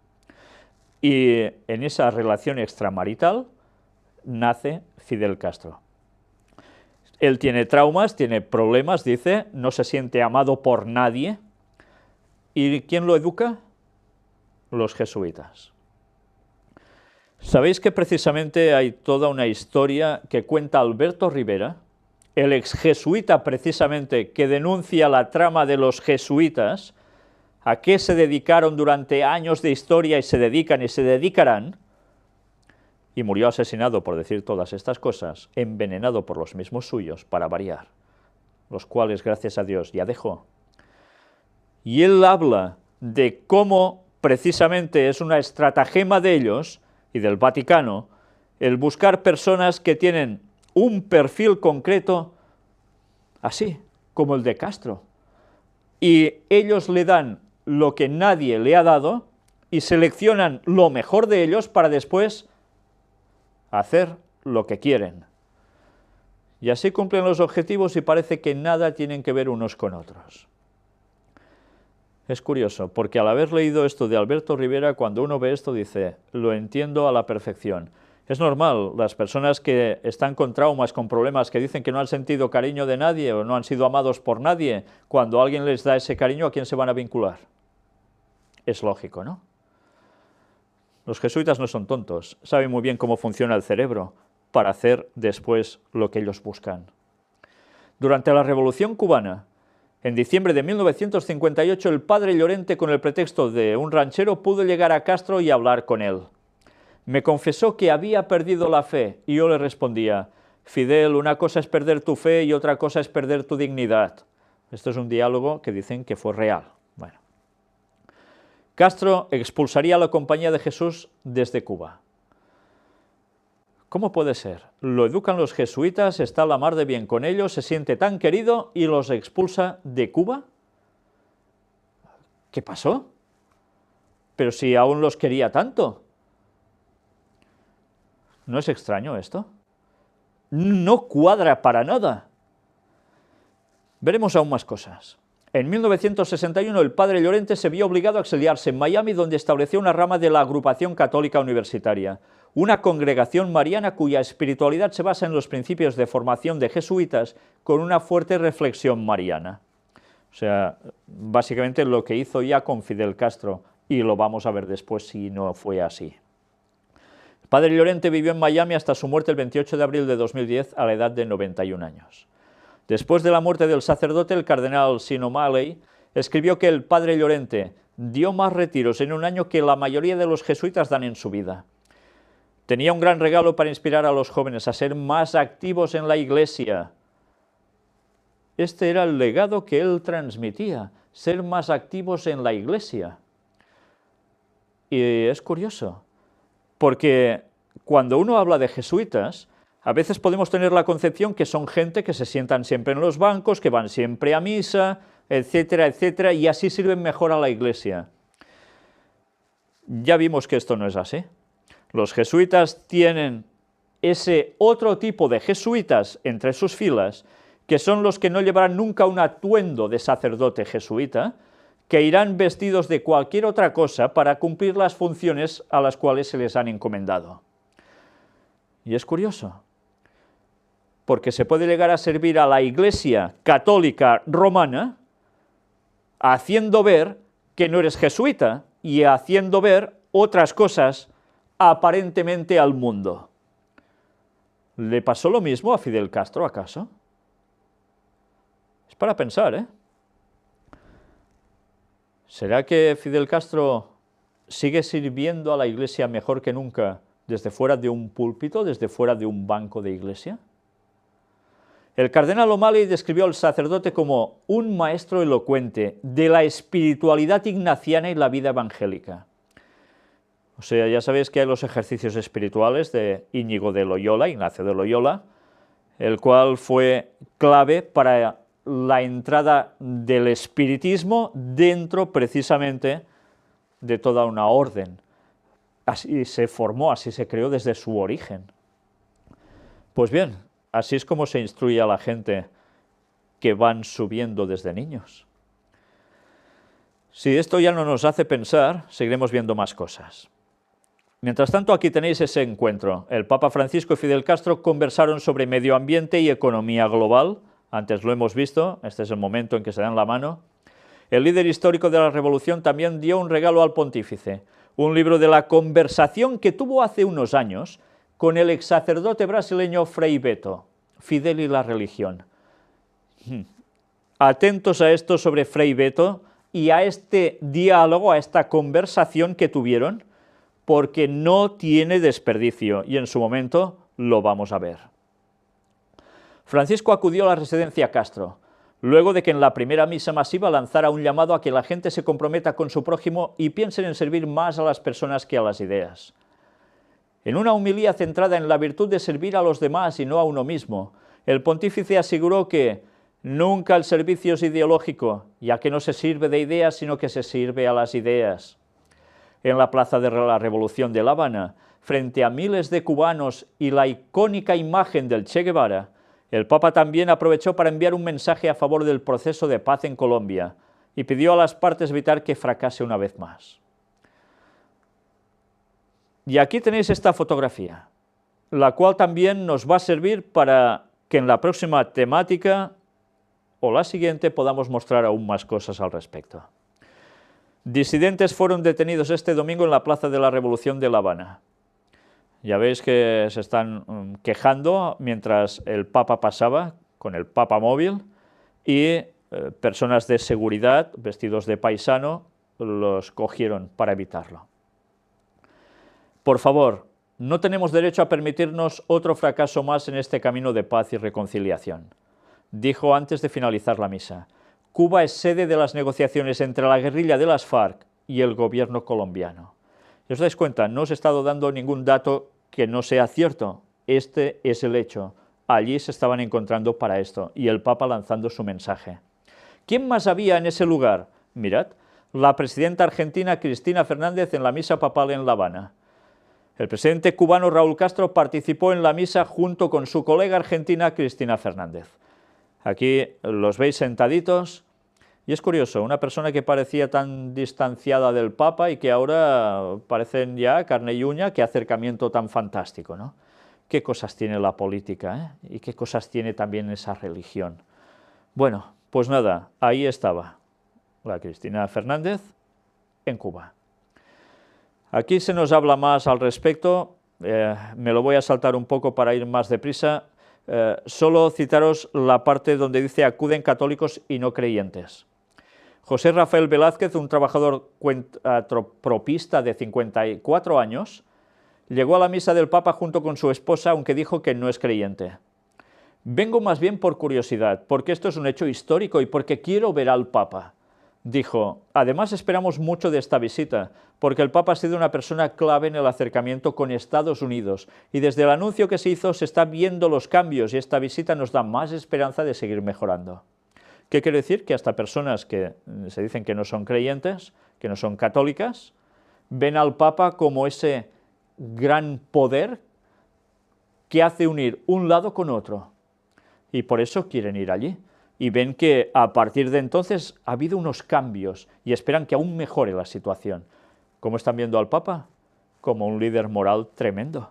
Y en esa relación extramarital nace Fidel Castro. Él tiene traumas, tiene problemas, dice, no se siente amado por nadie. ¿Y quién lo educa? Los jesuitas. ¿Sabéis que precisamente hay toda una historia que cuenta Alberto Rivera, el ex jesuita precisamente que denuncia la trama de los jesuitas, a qué se dedicaron durante años de historia y se dedican y se dedicarán, y murió asesinado por decir todas estas cosas, envenenado por los mismos suyos, para variar, los cuales, gracias a Dios, ya dejó. Y él habla de cómo precisamente es una estratagema de ellos y del Vaticano el buscar personas que tienen un perfil concreto, así como el de Castro, y ellos le dan lo que nadie le ha dado y seleccionan lo mejor de ellos para después hacer lo que quieren. Y así cumplen los objetivos y parece que nada tienen que ver unos con otros. Es curioso, porque al haber leído esto de Alberto Rivera, cuando uno ve esto dice, lo entiendo a la perfección. Es normal, las personas que están con traumas, con problemas, que dicen que no han sentido cariño de nadie o no han sido amados por nadie, cuando alguien les da ese cariño, ¿a quién se van a vincular? Es lógico, ¿no? Los jesuitas no son tontos, saben muy bien cómo funciona el cerebro para hacer después lo que ellos buscan. Durante la Revolución Cubana, en diciembre de 1958, el padre Llorente, con el pretexto de un ranchero, pudo llegar a Castro y hablar con él. Me confesó que había perdido la fe y yo le respondía, Fidel, una cosa es perder tu fe y otra cosa es perder tu dignidad. Esto es un diálogo que dicen que fue real. Bueno. Castro expulsaría a la Compañía de Jesús desde Cuba. ¿Cómo puede ser? Lo educan los jesuitas, está a la mar de bien con ellos, se siente tan querido y los expulsa de Cuba. ¿Qué pasó? Pero si aún los quería tanto. ¿No es extraño esto? No cuadra para nada. Veremos aún más cosas. En 1961 el padre Llorente se vio obligado a exiliarse en Miami, donde estableció una rama de la Agrupación Católica Universitaria, una congregación mariana cuya espiritualidad se basa en los principios de formación de jesuitas con una fuerte reflexión mariana. O sea, básicamente lo que hizo ya con Fidel Castro, y lo vamos a ver después si no fue así. El padre Llorente vivió en Miami hasta su muerte el 28 de abril de 2010 a la edad de 91 años. Después de la muerte del sacerdote, el cardenal Sean O'Malley escribió que el padre Llorente dio más retiros en un año que la mayoría de los jesuitas dan en su vida. Tenía un gran regalo para inspirar a los jóvenes a ser más activos en la Iglesia. Este era el legado que él transmitía, ser más activos en la Iglesia. Y es curioso, porque cuando uno habla de jesuitas, A veces podemos tener la concepción que son gente que se sientan siempre en los bancos, que van siempre a misa, etcétera, etcétera, y así sirven mejor a la Iglesia. Ya vimos que esto no es así. Los jesuitas tienen ese otro tipo de jesuitas entre sus filas, que son los que no llevarán nunca un atuendo de sacerdote jesuita, que irán vestidos de cualquier otra cosa para cumplir las funciones a las cuales se les han encomendado. Y es curioso, porque se puede llegar a servir a la Iglesia católica romana haciendo ver que no eres jesuita y haciendo ver otras cosas aparentemente al mundo. ¿Le pasó lo mismo a Fidel Castro, acaso? Es para pensar, ¿eh? ¿Será que Fidel Castro sigue sirviendo a la Iglesia mejor que nunca desde fuera de un púlpito, desde fuera de un banco de iglesia? El cardenal O'Malley describió al sacerdote como un maestro elocuente de la espiritualidad ignaciana y la vida evangélica. O sea, ya sabéis que hay los ejercicios espirituales de Íñigo de Loyola, Ignacio de Loyola, el cual fue clave para la entrada del espiritismo dentro precisamente de toda una orden. Así se formó, así se creó desde su origen. Pues bien, así es como se instruye a la gente que van subiendo desde niños. Si esto ya no nos hace pensar, seguiremos viendo más cosas. Mientras tanto, aquí tenéis ese encuentro. El Papa Francisco y Fidel Castro conversaron sobre medio ambiente y economía global. Antes lo hemos visto, este es el momento en que se dan la mano. El líder histórico de la revolución también dio un regalo al pontífice, un libro de la conversación que tuvo hace unos años con el ex sacerdote brasileño Frei Beto, Fidel y la religión. Atentos a esto sobre Frei Beto y a este diálogo, a esta conversación que tuvieron, porque no tiene desperdicio y en su momento lo vamos a ver. Francisco acudió a la residencia Castro, luego de que en la primera misa masiva lanzara un llamado a que la gente se comprometa con su prójimo y piensen en servir más a las personas que a las ideas. En una homilía centrada en la virtud de servir a los demás y no a uno mismo, el pontífice aseguró que nunca el servicio es ideológico, ya que no se sirve de ideas, sino que se sirve a las ideas. En la Plaza de la Revolución de La Habana, frente a miles de cubanos y la icónica imagen del Che Guevara, el Papa también aprovechó para enviar un mensaje a favor del proceso de paz en Colombia y pidió a las partes evitar que fracase una vez más. Y aquí tenéis esta fotografía, la cual también nos va a servir para que en la próxima temática o la siguiente podamos mostrar aún más cosas al respecto. Disidentes fueron detenidos este domingo en la Plaza de la Revolución de La Habana. Ya veis que se están quejando mientras el Papa pasaba con el Papa móvil y personas de seguridad vestidos de paisano los cogieron para evitarlo. Por favor, no tenemos derecho a permitirnos otro fracaso más en este camino de paz y reconciliación, dijo antes de finalizar la misa. Cuba es sede de las negociaciones entre la guerrilla de las FARC y el gobierno colombiano. ¿Os dais cuenta? No os he estado dando ningún dato que no sea cierto. Este es el hecho. Allí se estaban encontrando para esto, y el Papa lanzando su mensaje. ¿Quién más había en ese lugar? Mirad, la presidenta argentina Cristina Fernández en la misa papal en La Habana. El presidente cubano Raúl Castro participó en la misa junto con su colega argentina Cristina Fernández. Aquí los veis sentaditos, y es curioso, una persona que parecía tan distanciada del Papa y que ahora parecen ya carne y uña, qué acercamiento tan fantástico, ¿no? Qué cosas tiene la política, ¿eh? Y qué cosas tiene también esa religión. Bueno, pues nada, ahí estaba la Cristina Fernández en Cuba. Aquí se nos habla más al respecto, me lo voy a saltar un poco para ir más deprisa. Solo citaros la parte donde dice acuden católicos y no creyentes. José Rafael Velázquez, un trabajador propista de 54 años, llegó a la misa del Papa junto con su esposa, aunque dijo que no es creyente. Vengo más bien por curiosidad, porque esto es un hecho histórico y porque quiero ver al Papa. dijo: además esperamos mucho de esta visita, porque el Papa ha sido una persona clave en el acercamiento con Estados Unidos, y desde el anuncio que se hizo se están viendo los cambios, y esta visita nos da más esperanza de seguir mejorando. ¿Qué quiere decir? Que hasta personas que se dicen que no son creyentes, que no son católicas, ven al Papa como ese gran poder que hace unir un lado con otro, y por eso quieren ir allí. Y ven que a partir de entonces ha habido unos cambios y esperan que aún mejore la situación. ¿Cómo están viendo al Papa? Como un líder moral tremendo.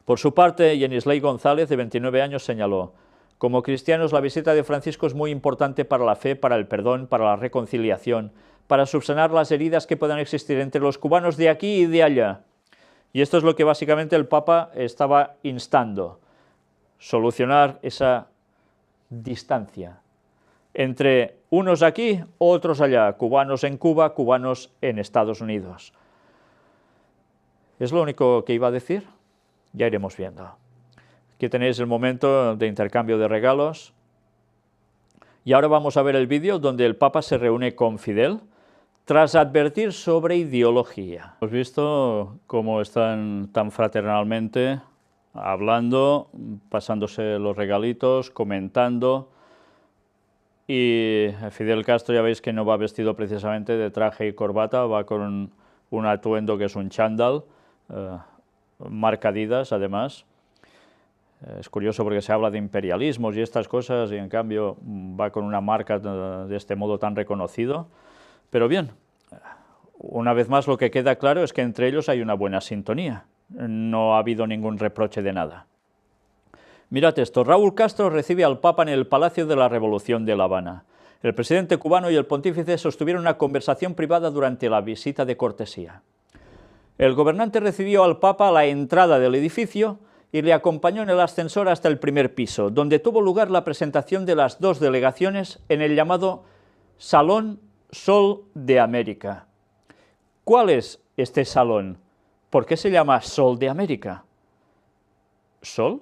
Por su parte, Yenisley González, de 29 años, señaló: como cristianos, la visita de Francisco es muy importante para la fe, para el perdón, para la reconciliación, para subsanar las heridas que puedan existir entre los cubanos de aquí y de allá. Y esto es lo que básicamente el Papa estaba instando: solucionar esa distancia entre unos aquí, otros allá, cubanos en Cuba, cubanos en Estados Unidos. ¿Es lo único que iba a decir? Ya iremos viendo. Aquí tenéis el momento de intercambio de regalos. Y ahora vamos a ver el vídeo donde el Papa se reúne con Fidel tras advertir sobre ideología. Hemos visto cómo están tan fraternalmente hablando, pasándose los regalitos, comentando, y Fidel Castro ya veis que no va vestido precisamente de traje y corbata, va con un atuendo que es un chándal, marca Adidas además. Es curioso porque se habla de imperialismos y estas cosas, y en cambio va con una marca de este modo tan reconocido. Pero bien, una vez más lo que queda claro es que entre ellos hay una buena sintonía. No ha habido ningún reproche de nada. Mirad esto: Raúl Castro recibe al Papa en el Palacio de la Revolución de La Habana. El presidente cubano y el pontífice sostuvieron una conversación privada durante la visita de cortesía. El gobernante recibió al Papa a la entrada del edificio y le acompañó en el ascensor hasta el primer piso, donde tuvo lugar la presentación de las dos delegaciones en el llamado Salón Sol de América. ¿Cuál es este salón? ¿Por qué se llama Sol de América? ¿Sol?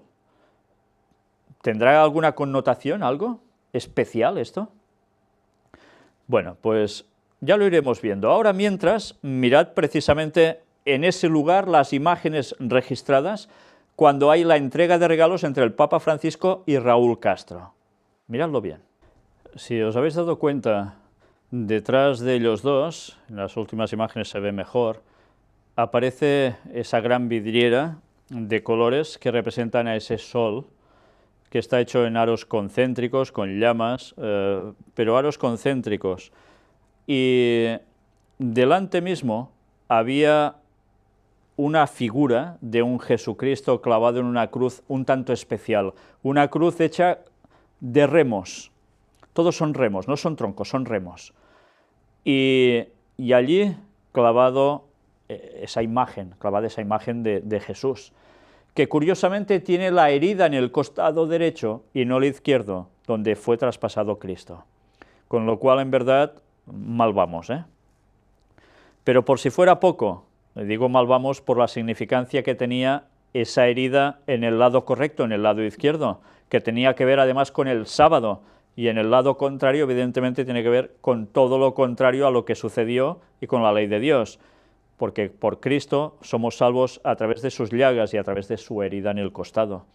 ¿Tendrá alguna connotación, algo especial esto? Bueno, pues ya lo iremos viendo. Ahora, mientras, mirad precisamente en ese lugar las imágenes registradas cuando hay la entrega de regalos entre el Papa Francisco y Raúl Castro. Miradlo bien. Si os habéis dado cuenta, detrás de ellos dos, en las últimas imágenes se ve mejor, aparece esa gran vidriera de colores que representan a ese sol, que está hecho en aros concéntricos, con llamas, pero aros concéntricos. Y delante mismo había una figura de un Jesucristo clavado en una cruz un tanto especial, una cruz hecha de remos. Todos son remos, no son troncos, son remos. Y allí clavada esa imagen de Jesús, que curiosamente tiene la herida en el costado derecho y no el izquierdo, donde fue traspasado Cristo. Con lo cual, en verdad, mal vamos, ¿eh? Pero por si fuera poco, le digo mal vamos por la significancia que tenía esa herida en el lado correcto, en el lado izquierdo, que tenía que ver además con el sábado, y en el lado contrario, evidentemente, tiene que ver con todo lo contrario a lo que sucedió y con la ley de Dios, porque por Cristo somos salvos a través de sus llagas y a través de su herida en el costado.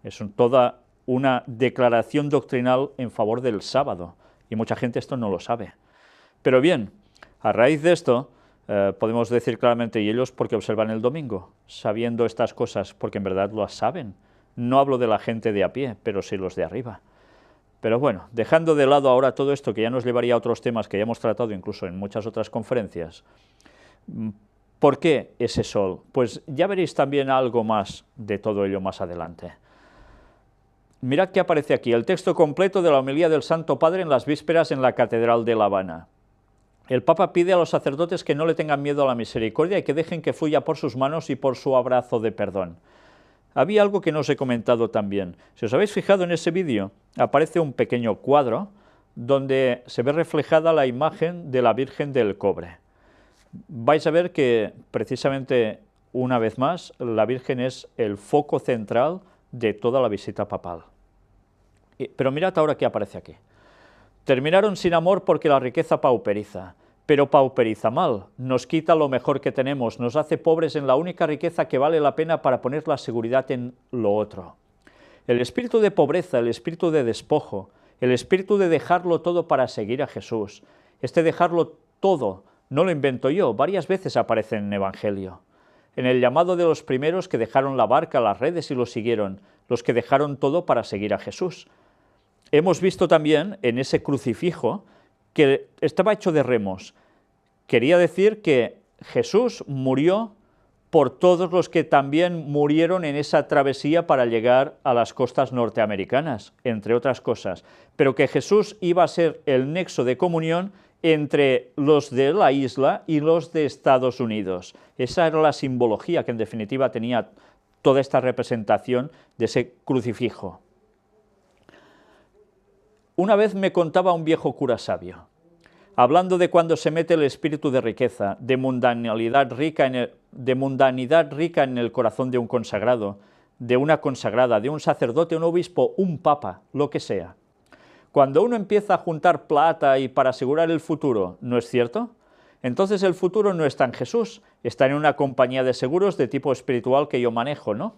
Es toda una declaración doctrinal en favor del sábado, y mucha gente esto no lo sabe. Pero bien, a raíz de esto, podemos decir claramente, y ellos porque observan el domingo, sabiendo estas cosas, porque en verdad lo saben. No hablo de la gente de a pie, pero sí los de arriba. Pero bueno, dejando de lado ahora todo esto, que ya nos llevaría a otros temas que ya hemos tratado incluso en muchas otras conferencias, ¿por qué ese sol? Pues ya veréis también algo más de todo ello más adelante. Mirad que aparece aquí el texto completo de la homilía del Santo Padre en las vísperas en la Catedral de La Habana. El Papa pide a los sacerdotes que no le tengan miedo a la misericordia y que dejen que fluya por sus manos y por su abrazo de perdón. Había algo que no os he comentado también. Si os habéis fijado en ese vídeo, aparece un pequeño cuadro donde se ve reflejada la imagen de la Virgen del Cobre. Vais a ver que precisamente una vez más la Virgen es el foco central de toda la visita papal. Pero mirad ahora qué aparece aquí. Terminaron sin amor porque la riqueza pauperiza, pero pauperiza mal, nos quita lo mejor que tenemos, nos hace pobres en la única riqueza que vale la pena para poner la seguridad en lo otro. El espíritu de pobreza, el espíritu de despojo, el espíritu de dejarlo todo para seguir a Jesús, este dejarlo todo, no lo invento yo, varias veces aparece en el Evangelio. En el llamado de los primeros que dejaron la barca, las redes y lo siguieron, los que dejaron todo para seguir a Jesús. Hemos visto también en ese crucifijo que estaba hecho de remos. Quería decir que Jesús murió por todos los que también murieron en esa travesía para llegar a las costas norteamericanas, entre otras cosas, pero que Jesús iba a ser el nexo de comunión entre los de la isla y los de Estados Unidos. Esa era la simbología que en definitiva tenía toda esta representación de ese crucifijo. Una vez me contaba un viejo cura sabio, hablando de cuando se mete el espíritu de riqueza, de mundanidad rica en el corazón de un consagrado, de una consagrada, de un sacerdote, un obispo, un papa, lo que sea. Cuando uno empieza a juntar plata y para asegurar el futuro, ¿no es cierto? Entonces el futuro no está en Jesús, está en una compañía de seguros de tipo espiritual que yo manejo, ¿no?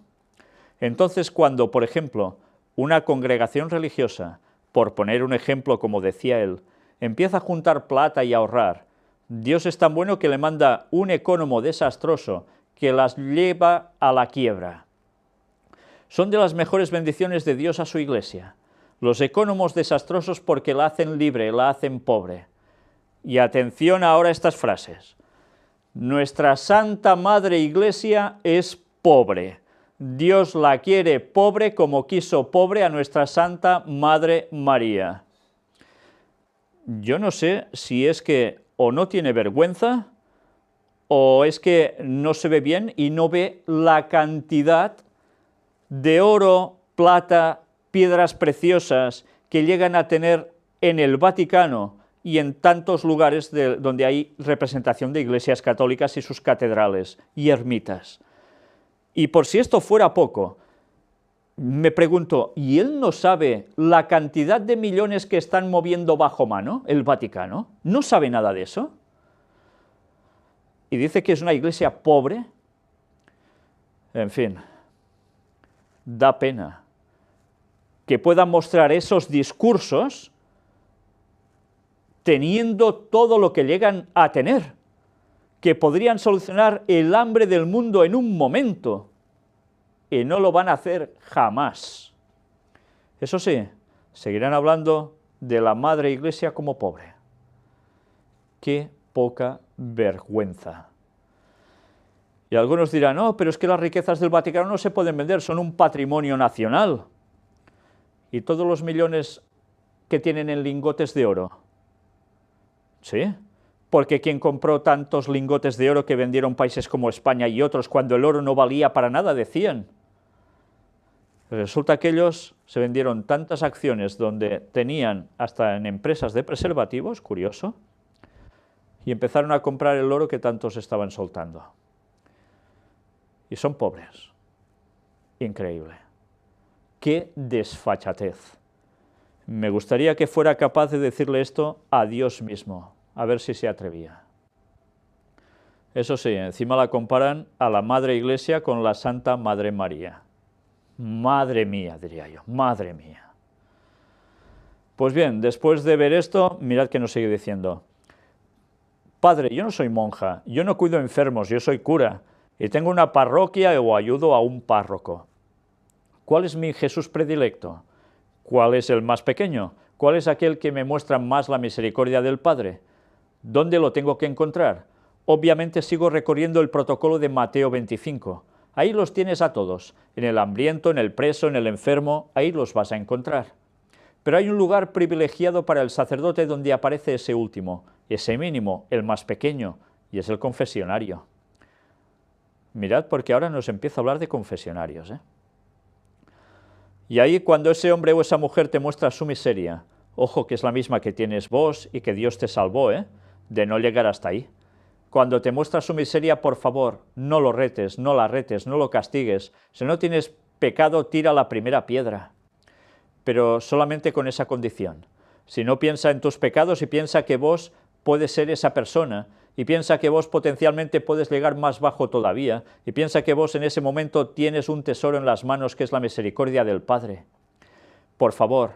Entonces cuando, por ejemplo, una congregación religiosa, por poner un ejemplo como decía él, empieza a juntar plata y a ahorrar, Dios es tan bueno que le manda un ecónomo desastroso que las lleva a la quiebra. Son de las mejores bendiciones de Dios a su iglesia. Los ecónomos desastrosos porque la hacen libre, la hacen pobre. Y atención ahora a estas frases. Nuestra Santa Madre Iglesia es pobre. Dios la quiere pobre como quiso pobre a nuestra Santa Madre María. Yo no sé si es que o no tiene vergüenza o es que no se ve bien y no ve la cantidad de oro, plata, piedras preciosas que llegan a tener en el Vaticano y en tantos lugares donde hay representación de iglesias católicas y sus catedrales y ermitas. Y por si esto fuera poco, me pregunto, ¿y él no sabe la cantidad de millones que están moviendo bajo mano el Vaticano? ¿No sabe nada de eso? Y dice que es una iglesia pobre. En fin, da pena que puedan mostrar esos discursos teniendo todo lo que llegan a tener, que podrían solucionar el hambre del mundo en un momento, y no lo van a hacer jamás. Eso sí, seguirán hablando de la Madre Iglesia como pobre. ¡Qué poca vergüenza! Y algunos dirán, no, pero es que las riquezas del Vaticano no se pueden vender, son un patrimonio nacional. ¿Y todos los millones que tienen en lingotes de oro? ¿Sí? Porque quien compró tantos lingotes de oro que vendieron países como España y otros cuando el oro no valía para nada, decían. Resulta que ellos se vendieron tantas acciones donde tenían hasta en empresas de preservativos, curioso, y empezaron a comprar el oro que tantos estaban soltando. Y son pobres. Increíble. ¡Qué desfachatez! Me gustaría que fuera capaz de decirle esto a Dios mismo, a ver si se atrevía. Eso sí, encima la comparan a la Madre Iglesia con la Santa Madre María. Madre mía, diría yo, madre mía. Pues bien, después de ver esto, mirad que nos sigue diciendo. Padre, yo no soy monja, yo no cuido enfermos, yo soy cura, y tengo una parroquia o ayudo a un párroco. ¿Cuál es mi Jesús predilecto? ¿Cuál es el más pequeño? ¿Cuál es aquel que me muestra más la misericordia del Padre? ¿Dónde lo tengo que encontrar? Obviamente sigo recorriendo el protocolo de Mateo 25. Ahí los tienes a todos, en el hambriento, en el preso, en el enfermo, ahí los vas a encontrar. Pero hay un lugar privilegiado para el sacerdote donde aparece ese último, ese mínimo, el más pequeño, y es el confesionario. Mirad, porque ahora nos empieza a hablar de confesionarios, ¿eh? Y ahí cuando ese hombre o esa mujer te muestra su miseria, ojo que es la misma que tienes vos y que Dios te salvó, de no llegar hasta ahí. Cuando te muestra su miseria, por favor, no lo retes, no la retes, no lo castigues. Si no tienes pecado, tira la primera piedra. Pero solamente con esa condición. Si no, piensa en tus pecados y piensa que vos puedes ser esa persona, y piensa que vos potencialmente puedes llegar más bajo todavía, y piensa que vos en ese momento tienes un tesoro en las manos que es la misericordia del Padre. Por favor,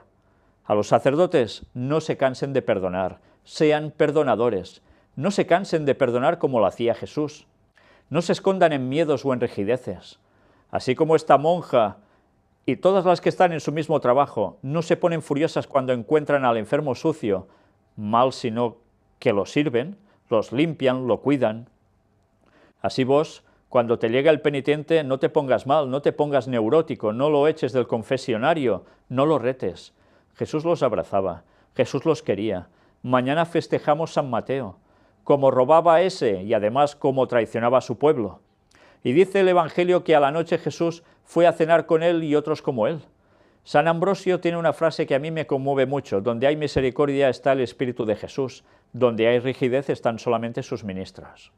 a los sacerdotes no se cansen de perdonar, sean perdonadores, no se cansen de perdonar como lo hacía Jesús, no se escondan en miedos o en rigideces. Así como esta monja y todas las que están en su mismo trabajo no se ponen furiosas cuando encuentran al enfermo sucio, mal sino que lo sirven, los limpian, lo cuidan. Así vos, cuando te llega el penitente, no te pongas mal, no te pongas neurótico, no lo eches del confesionario, no lo retes. Jesús los abrazaba, Jesús los quería. Mañana festejamos San Mateo, como robaba ese y además como traicionaba a su pueblo. Y dice el Evangelio que a la noche Jesús fue a cenar con él y otros como él. San Ambrosio tiene una frase que a mí me conmueve mucho: donde hay misericordia está el Espíritu de Jesús, donde hay rigidez están solamente sus ministros.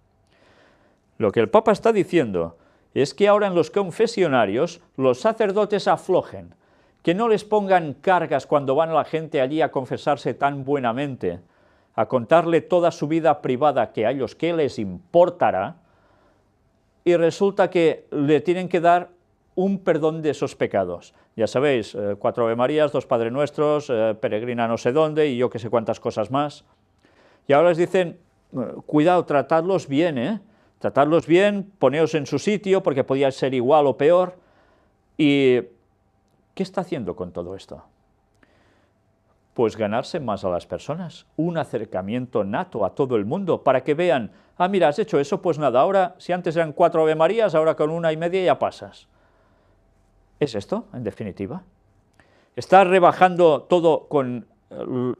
Lo que el Papa está diciendo es que ahora en los confesionarios los sacerdotes aflojen, que no les pongan cargas cuando van a la gente allí a confesarse tan buenamente, a contarle toda su vida privada que a ellos qué les importará, y resulta que le tienen que dar un perdón de esos pecados. Ya sabéis, 4 Ave Marías, 2 Padre Nuestros, peregrina no sé dónde y yo que sé cuántas cosas más. Y ahora les dicen, cuidado, tratadlos bien, tratadlos bien, poneos en su sitio porque podía ser igual o peor. ¿Y qué está haciendo con todo esto? Pues ganarse más a las personas, un acercamiento nato a todo el mundo, para que vean, ah, mira, has hecho eso, pues nada, ahora, si antes eran 4 Ave Marías, ahora con 1,5 ya pasas. ¿Es esto, en definitiva? ¿Está rebajando todo con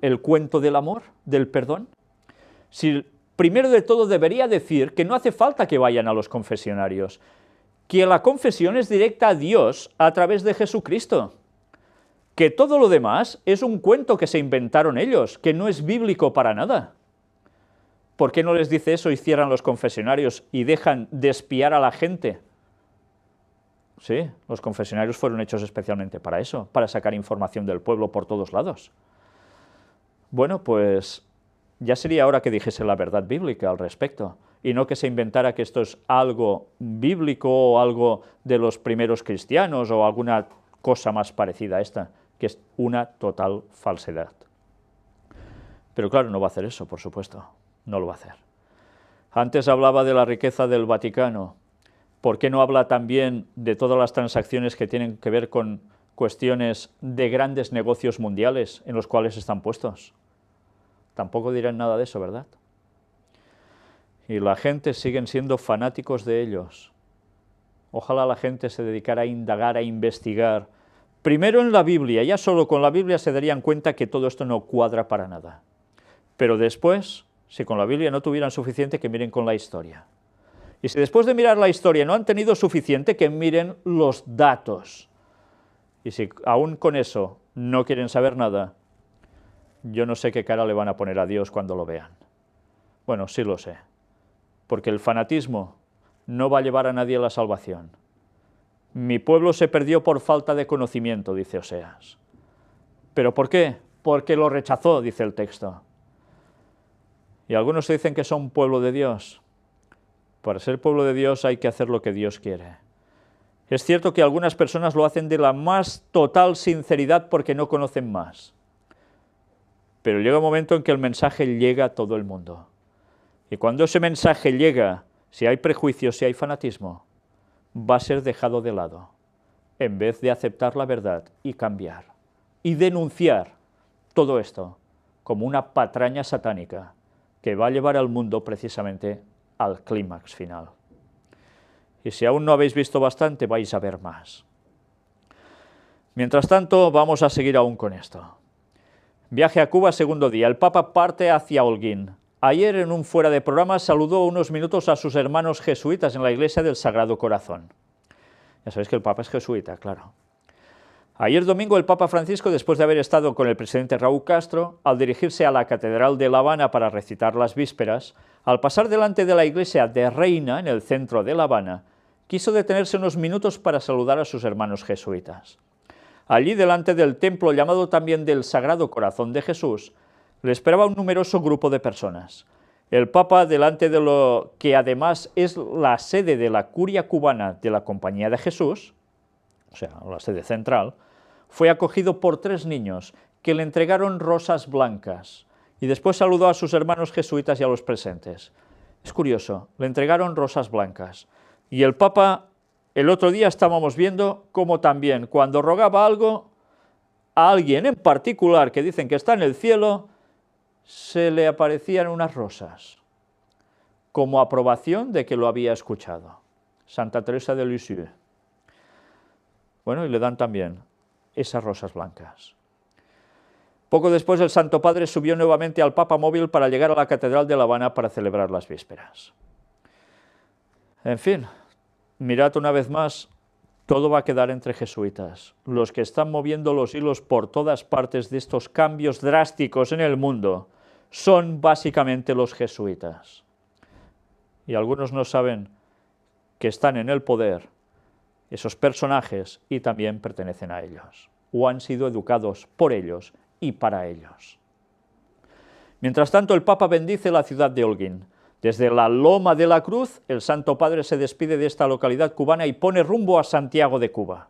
el cuento del amor, del perdón? Si primero de todo debería decir que no hace falta que vayan a los confesionarios, que la confesión es directa a Dios a través de Jesucristo, que todo lo demás es un cuento que se inventaron ellos, que no es bíblico para nada. ¿Por qué no les dice eso y cierran los confesionarios y dejan de espiar a la gente? Sí, los confesionarios fueron hechos especialmente para eso, para sacar información del pueblo por todos lados. Bueno, pues ya sería hora que dijese la verdad bíblica al respecto, y no que se inventara que esto es algo bíblico o algo de los primeros cristianos o alguna cosa más parecida a esta, que es una total falsedad. Pero claro, no va a hacer eso, por supuesto, no lo va a hacer. Antes hablaba de la riqueza del Vaticano. ¿Por qué no habla también de todas las transacciones que tienen que ver con cuestiones de grandes negocios mundiales en los cuales están puestos? Tampoco dirán nada de eso, ¿verdad? Y la gente siguen siendo fanáticos de ellos. Ojalá la gente se dedicara a indagar, a investigar. Primero en la Biblia, ya solo con la Biblia se darían cuenta que todo esto no cuadra para nada. Pero después, si con la Biblia no tuvieran suficiente, que miren con la historia. Y si después de mirar la historia no han tenido suficiente, que miren los datos. Y si aún con eso no quieren saber nada, yo no sé qué cara le van a poner a Dios cuando lo vean. Bueno, sí lo sé, porque el fanatismo no va a llevar a nadie a la salvación. Mi pueblo se perdió por falta de conocimiento, dice Oseas. ¿Pero por qué? Porque lo rechazó, dice el texto. Y algunos dicen que son pueblo de Dios. Para ser pueblo de Dios hay que hacer lo que Dios quiere. Es cierto que algunas personas lo hacen de la más total sinceridad porque no conocen más. Pero llega un momento en que el mensaje llega a todo el mundo. Y cuando ese mensaje llega, si hay prejuicios, si hay fanatismo, va a ser dejado de lado, en vez de aceptar la verdad y cambiar, y denunciar todo esto como una patraña satánica que va a llevar al mundo precisamente al clímax final. Y si aún no habéis visto bastante, vais a ver más. Mientras tanto, vamos a seguir aún con esto. Viaje a Cuba, segundo día. El Papa parte hacia Holguín. Ayer, en un fuera de programa, saludó unos minutos a sus hermanos jesuitas en la iglesia del Sagrado Corazón. Ya sabéis que el Papa es jesuita, claro. Ayer domingo, el Papa Francisco, después de haber estado con el presidente Raúl Castro, al dirigirse a la Catedral de La Habana para recitar las vísperas, al pasar delante de la iglesia de Reina, en el centro de La Habana, quiso detenerse unos minutos para saludar a sus hermanos jesuitas. Allí, delante del templo llamado también del Sagrado Corazón de Jesús, le esperaba un numeroso grupo de personas. El Papa, delante de lo que además es la sede de la curia cubana de la Compañía de Jesús, o sea, la sede central, fue acogido por 3 niños que le entregaron rosas blancas y después saludó a sus hermanos jesuitas y a los presentes. Es curioso, le entregaron rosas blancas. Y el Papa, el otro día estábamos viendo cómo también cuando rogaba algo a alguien en particular que dicen que está en el cielo, se le aparecían unas rosas, como aprobación de que lo había escuchado. Santa Teresa de Lisieux. Bueno, y le dan también esas rosas blancas. Poco después el Santo Padre subió nuevamente al Papa móvil para llegar a la Catedral de La Habana para celebrar las vísperas. En fin, mirad una vez más, todo va a quedar entre jesuitas. Los que están moviendo los hilos por todas partes de estos cambios drásticos en el mundo son básicamente los jesuitas. Y algunos no saben que están en el poder esos personajes y también pertenecen a ellos, o han sido educados por ellos y para ellos. Mientras tanto, el Papa bendice la ciudad de Holguín. Desde la Loma de la Cruz, el Santo Padre se despide de esta localidad cubana y pone rumbo a Santiago de Cuba.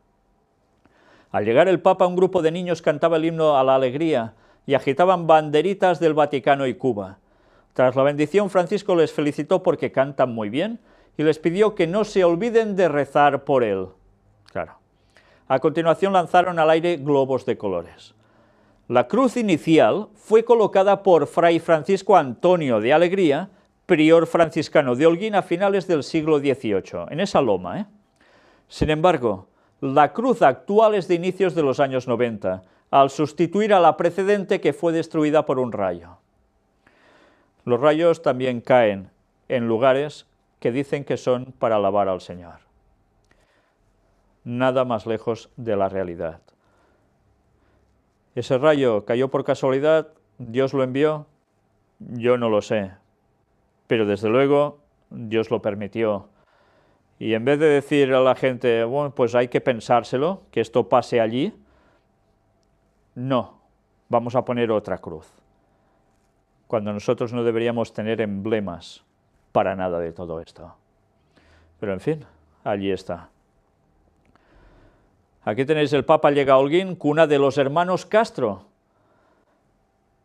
Al llegar el Papa, un grupo de niños cantaba el himno a la alegría y agitaban banderitas del Vaticano y Cuba. Tras la bendición, Francisco les felicitó porque cantan muy bien y les pidió que no se olviden de rezar por él. Claro. A continuación lanzaron al aire globos de colores. La cruz inicial fue colocada por Fray Francisco Antonio de Alegría, prior franciscano de Holguín a finales del siglo XVIII, en esa loma. Sin embargo, la cruz actual es de inicios de los años 90, al sustituir a la precedente que fue destruida por un rayo. Los rayos también caen en lugares que dicen que son para alabar al Señor. Nada más lejos de la realidad. ¿Ese rayo cayó por casualidad? ¿Dios lo envió? Yo no lo sé, pero desde luego Dios lo permitió. Y en vez de decir a la gente, bueno, pues hay que pensárselo, que esto pase allí, no, vamos a poner otra cruz, cuando nosotros no deberíamos tener emblemas para nada de todo esto. Pero en fin, allí está. Aquí tenéis el Papa llega a Holguín, cuna de los hermanos Castro,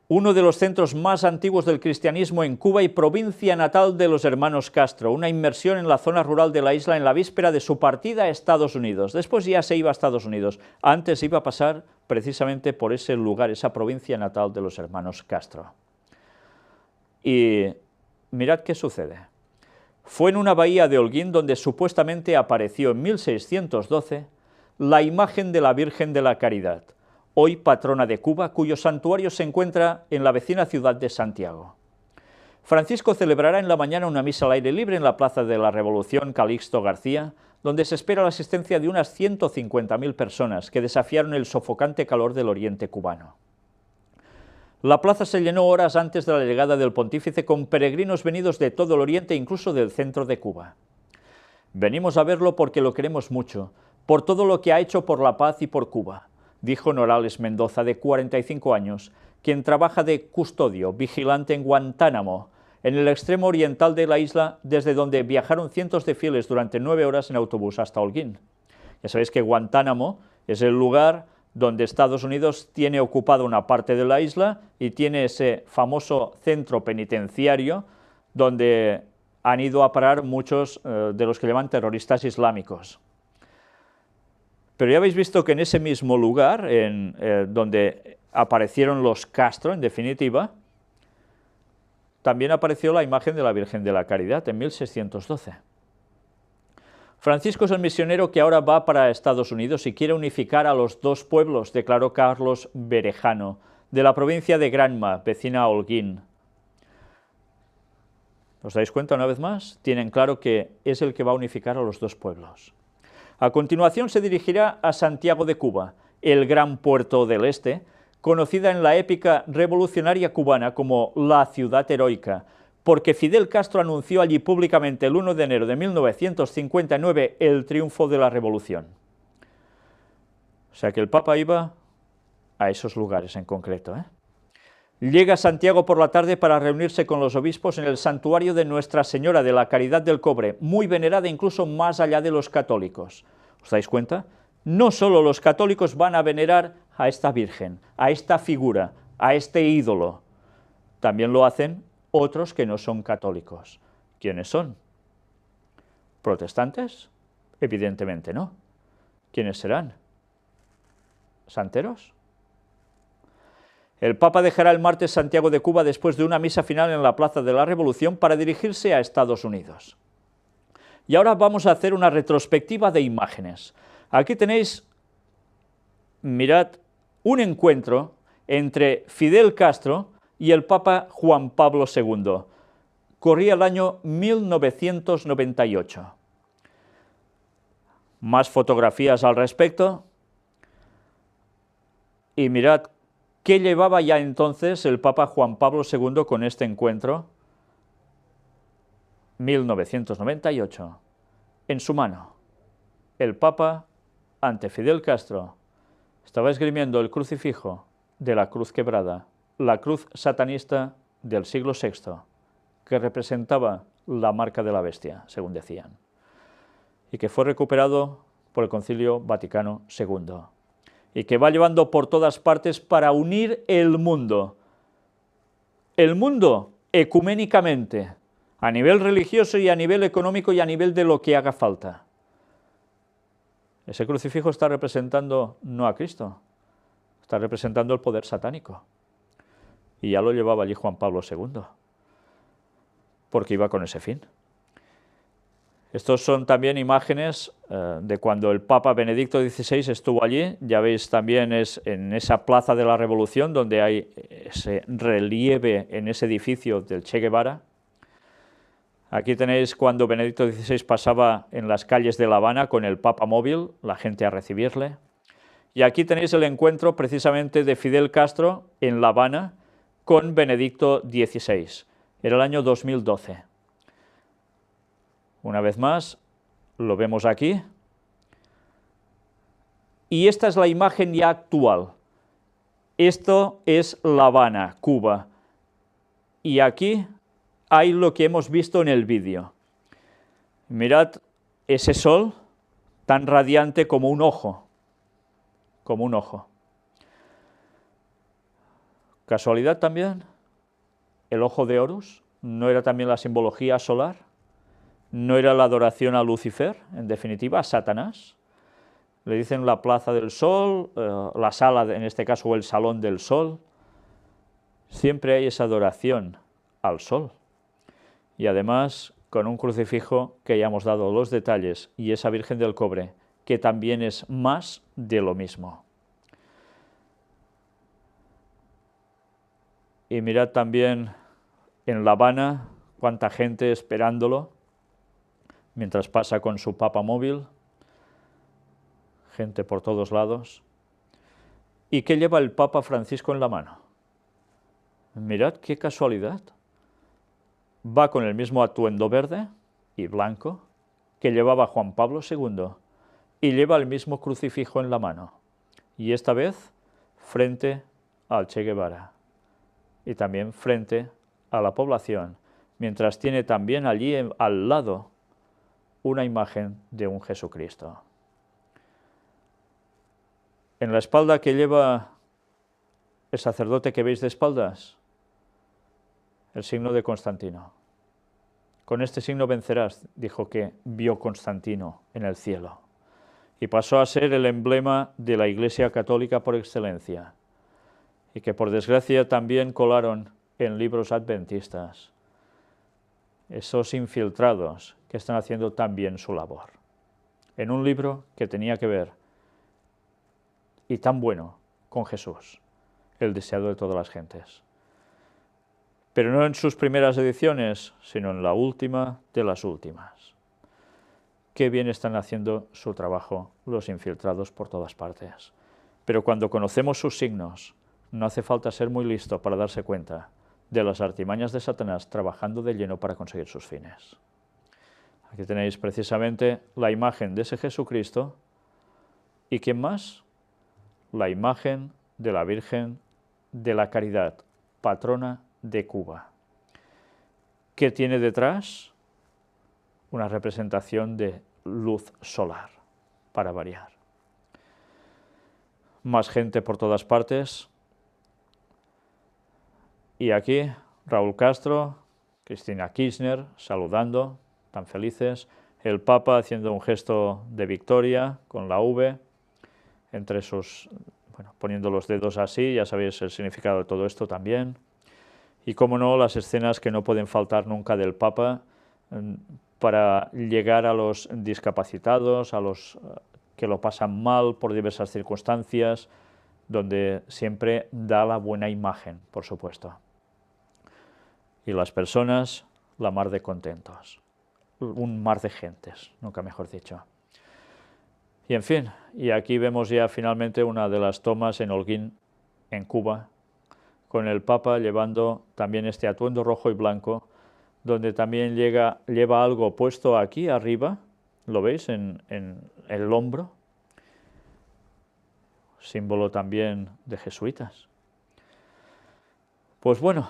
uno de los centros más antiguos del cristianismo en Cuba y provincia natal de los hermanos Castro, una inmersión en la zona rural de la isla en la víspera de su partida a Estados Unidos. Después ya se iba a Estados Unidos, antes iba a pasar precisamente por ese lugar, esa provincia natal de los hermanos Castro. Y mirad qué sucede. Fue en una bahía de Holguín donde supuestamente apareció en 1612 la imagen de la Virgen de la Caridad, hoy patrona de Cuba, cuyo santuario se encuentra en la vecina ciudad de Santiago. Francisco celebrará en la mañana una misa al aire libre en la Plaza de la Revolución Calixto García, donde se espera la asistencia de unas 150.000 personas que desafiaron el sofocante calor del oriente cubano. La plaza se llenó horas antes de la llegada del pontífice con peregrinos venidos de todo el oriente e incluso del centro de Cuba. Venimos a verlo porque lo queremos mucho, por todo lo que ha hecho por la paz y por Cuba, dijo Norales Mendoza, de 45 años, quien trabaja de custodio, vigilante en Guantánamo, en el extremo oriental de la isla, desde donde viajaron cientos de fieles durante 9 horas en autobús hasta Holguín. Ya sabéis que Guantánamo es el lugar donde Estados Unidos tiene ocupada una parte de la isla y tiene ese famoso centro penitenciario donde han ido a parar muchos de los que llaman terroristas islámicos. Pero ya habéis visto que en ese mismo lugar, donde aparecieron los Castro, en definitiva, también apareció la imagen de la Virgen de la Caridad en 1612. Francisco es el misionero que ahora va para Estados Unidos y quiere unificar a los dos pueblos, declaró Carlos Berejano, de la provincia de Granma, vecina a Holguín. ¿Os dais cuenta una vez más? Tienen claro que es el que va a unificar a los dos pueblos. A continuación se dirigirá a Santiago de Cuba, el gran puerto del este, conocida en la épica revolucionaria cubana como la ciudad heroica, porque Fidel Castro anunció allí públicamente el 1 de enero de 1959 el triunfo de la revolución. O sea que el Papa iba a esos lugares en concreto, ¿eh? Llega Santiago por la tarde para reunirse con los obispos en el santuario de Nuestra Señora de la Caridad del Cobre, muy venerada incluso más allá de los católicos. ¿Os dais cuenta? No solo los católicos van a venerar a esta Virgen, a esta figura, a este ídolo. También lo hacen otros que no son católicos. ¿Quiénes son? ¿Protestantes? Evidentemente no. ¿Quiénes serán? ¿Santeros? El Papa dejará el martes Santiago de Cuba después de una misa final en la Plaza de la Revolución para dirigirse a Estados Unidos. Y ahora vamos a hacer una retrospectiva de imágenes. Aquí tenéis, mirad, un encuentro entre Fidel Castro y el Papa Juan Pablo II. Corría el año 1998. Más fotografías al respecto. Y mirad qué llevaba ya entonces el Papa Juan Pablo II con este encuentro, 1998, en su mano. El Papa, ante Fidel Castro, estaba esgrimiendo el crucifijo de la cruz quebrada, la cruz satanista del siglo VI, que representaba la marca de la bestia, según decían, y que fue recuperado por el Concilio Vaticano II. Y que va llevando por todas partes para unir el mundo ecuménicamente, a nivel religioso y a nivel económico y a nivel de lo que haga falta. Ese crucifijo está representando no a Cristo, está representando el poder satánico. Y ya lo llevaba allí Juan Pablo II, porque iba con ese fin. Estos son también imágenes de cuando el Papa Benedicto XVI estuvo allí. Ya veis, también es en esa Plaza de la Revolución donde hay ese relieve en ese edificio del Che Guevara. Aquí tenéis cuando Benedicto XVI pasaba en las calles de La Habana con el Papa móvil, la gente a recibirle. Y aquí tenéis el encuentro precisamente de Fidel Castro en La Habana con Benedicto XVI. Era el año 2012. Una vez más, lo vemos aquí. Y esta es la imagen ya actual. Esto es La Habana, Cuba. Y aquí hay lo que hemos visto en el vídeo. Mirad ese sol tan radiante como un ojo. Como un ojo. ¿Casualidad también? ¿El ojo de Horus no era también la simbología solar? ¿No era la adoración a Lucifer, en definitiva, a Satanás? Le dicen la Plaza del Sol, la sala, en este caso, o el Salón del Sol. Siempre hay esa adoración al sol. Y además, con un crucifijo que ya hemos dado los detalles, y esa Virgen del Cobre, que también es más de lo mismo. Y mirad también en La Habana cuánta gente esperándolo, mientras pasa con su Papa móvil, gente por todos lados. ¿Y qué lleva el Papa Francisco en la mano? Mirad qué casualidad. Va con el mismo atuendo verde y blanco que llevaba Juan Pablo II y lleva el mismo crucifijo en la mano. Y esta vez frente al Che Guevara y también frente a la población, mientras tiene también allí al lado una imagen de un Jesucristo. En la espalda que lleva el sacerdote que veis de espaldas, el signo de Constantino. Con este signo vencerás, dijo que vio Constantino en el cielo. Y pasó a ser el emblema de la Iglesia Católica por excelencia. Y que por desgracia también colaron en libros adventistas esos infiltrados que están haciendo tan bien su labor. En un libro que tenía que ver, y tan bueno, con Jesús, el deseado de todas las gentes. Pero no en sus primeras ediciones, sino en la última de las últimas. Qué bien están haciendo su trabajo los infiltrados por todas partes. Pero cuando conocemos sus signos, no hace falta ser muy listo para darse cuenta de las artimañas de Satanás trabajando de lleno para conseguir sus fines. Aquí tenéis precisamente la imagen de ese Jesucristo. ¿Y quién más? la imagen de la Virgen de la Caridad, patrona de Cuba. ¿Qué tiene detrás? Una representación de luz solar, para variar. Más gente por todas partes. Y aquí Raúl Castro, Cristina Kirchner saludando, tan felices. El Papa haciendo un gesto de victoria con la V entre sus, bueno, poniendo los dedos así, ya sabéis el significado de todo esto también. Y cómo no, las escenas que no pueden faltar nunca del Papa para llegar a los discapacitados, a los que lo pasan mal por diversas circunstancias, donde siempre da la buena imagen, por supuesto. Y las personas, la mar de contentos, un mar de gentes, nunca mejor dicho. Y en fin, y aquí vemos ya finalmente una de las tomas en Holguín, en Cuba, con el Papa llevando también este atuendo rojo y blanco, donde también lleva algo puesto aquí arriba, ¿lo veis? En el hombro, símbolo también de jesuitas. Pues bueno,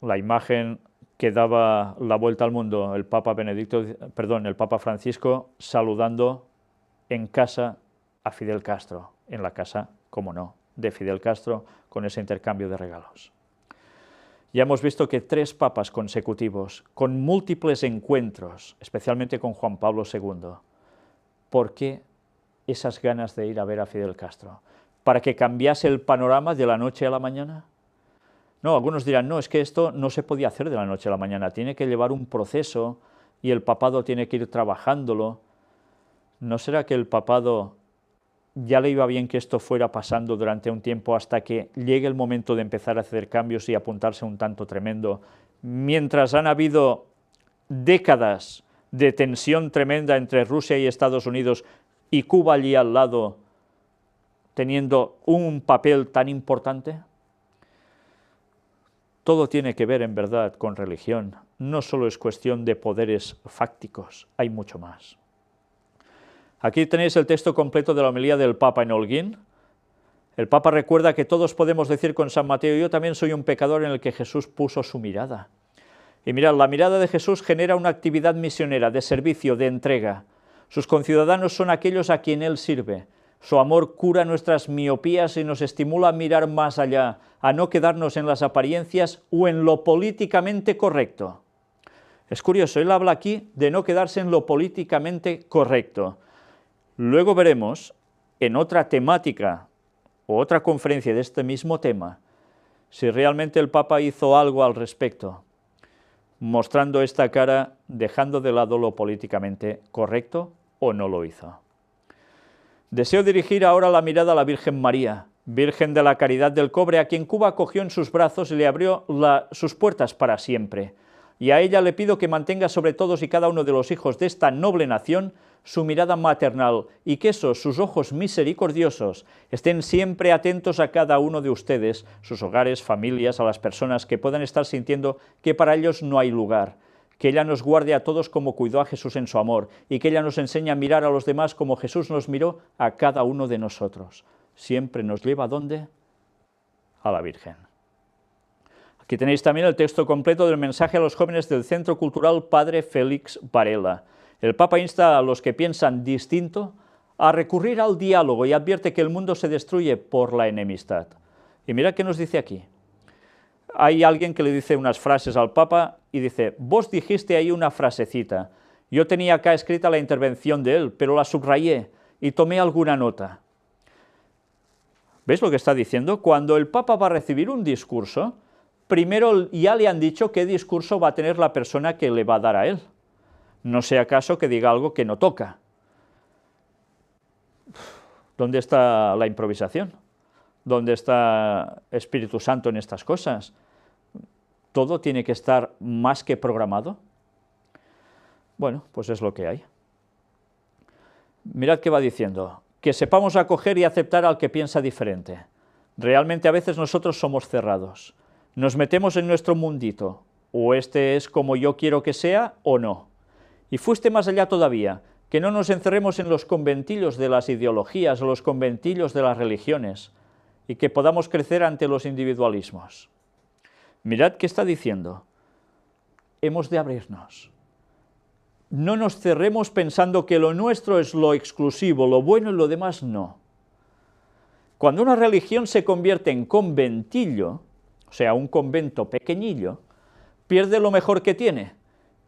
la imagen que daba la vuelta al mundo el Papa el Papa Francisco saludando en casa a Fidel Castro, en la casa, como no, de Fidel Castro, con ese intercambio de regalos. Ya hemos visto que 3 papas consecutivos, con múltiples encuentros, especialmente con Juan Pablo II. ¿Por qué esas ganas de ir a ver a Fidel Castro? ¿Para que cambiase el panorama de la noche a la mañana? No, algunos dirán, no, es que esto no se podía hacer de la noche a la mañana, tiene que llevar un proceso y el papado tiene que ir trabajándolo. ¿No será que el papado ya le iba bien que esto fuera pasando durante un tiempo hasta que llegue el momento de empezar a hacer cambios y apuntarse un tanto tremendo, mientras han habido décadas de tensión tremenda entre Rusia y Estados Unidos y Cuba allí al lado teniendo un papel tan importante? Todo tiene que ver en verdad con religión, no solo es cuestión de poderes fácticos, hay mucho más. Aquí tenéis el texto completo de la homilía del Papa en Holguín. El Papa recuerda que todos podemos decir con San Mateo, yo también soy un pecador en el que Jesús puso su mirada. Y mirad, la mirada de Jesús genera una actividad misionera, de servicio, de entrega. Sus conciudadanos son aquellos a quien Él sirve. Su amor cura nuestras miopías y nos estimula a mirar más allá, a no quedarnos en las apariencias o en lo políticamente correcto. Es curioso, Él habla aquí de no quedarse en lo políticamente correcto. Luego veremos, en otra temática o otra conferencia de este mismo tema, si realmente el Papa hizo algo al respecto, mostrando esta cara, dejando de lado lo políticamente correcto o no lo hizo. Deseo dirigir ahora la mirada a la Virgen María, Virgen de la Caridad del Cobre, a quien Cuba acogió en sus brazos y le abrió sus puertas para siempre. Y a ella le pido que mantenga sobre todos y cada uno de los hijos de esta noble nación su mirada maternal y que sus ojos misericordiosos, estén siempre atentos a cada uno de ustedes, sus hogares, familias, a las personas que puedan estar sintiendo que para ellos no hay lugar. Que ella nos guarde a todos como cuidó a Jesús en su amor y que ella nos enseñe a mirar a los demás como Jesús nos miró a cada uno de nosotros. Siempre nos lleva ¿a dónde? A la Virgen. Aquí tenéis también el texto completo del mensaje a los jóvenes del Centro Cultural Padre Félix Varela. El Papa insta a los que piensan distinto a recurrir al diálogo y advierte que el mundo se destruye por la enemistad. Y mirad qué nos dice aquí. Hay alguien que le dice unas frases al Papa y dice, vos dijiste ahí una frasecita, yo tenía acá escrita la intervención de él, pero la subrayé y tomé alguna nota. ¿Veis lo que está diciendo? Cuando el Papa va a recibir un discurso, primero ya le han dicho qué discurso va a tener la persona que le va a dar a él. No sea acaso que diga algo que no toca. ¿Dónde está la improvisación? ¿Dónde está Espíritu Santo en estas cosas? ¿Todo tiene que estar más que programado? Bueno, pues es lo que hay. Mirad qué va diciendo. Que sepamos acoger y aceptar al que piensa diferente. Realmente a veces nosotros somos cerrados. Nos metemos en nuestro mundito. O este es como yo quiero que sea o no. Y fuiste más allá todavía, que no nos encerremos en los conventillos de las ideologías o los conventillos de las religiones y que podamos crecer ante los individualismos. Mirad qué está diciendo. Hemos de abrirnos. No nos cerremos pensando que lo nuestro es lo exclusivo, lo bueno y lo demás no. Cuando una religión se convierte en conventillo, o sea, un convento pequeñillo, pierde lo mejor que tiene,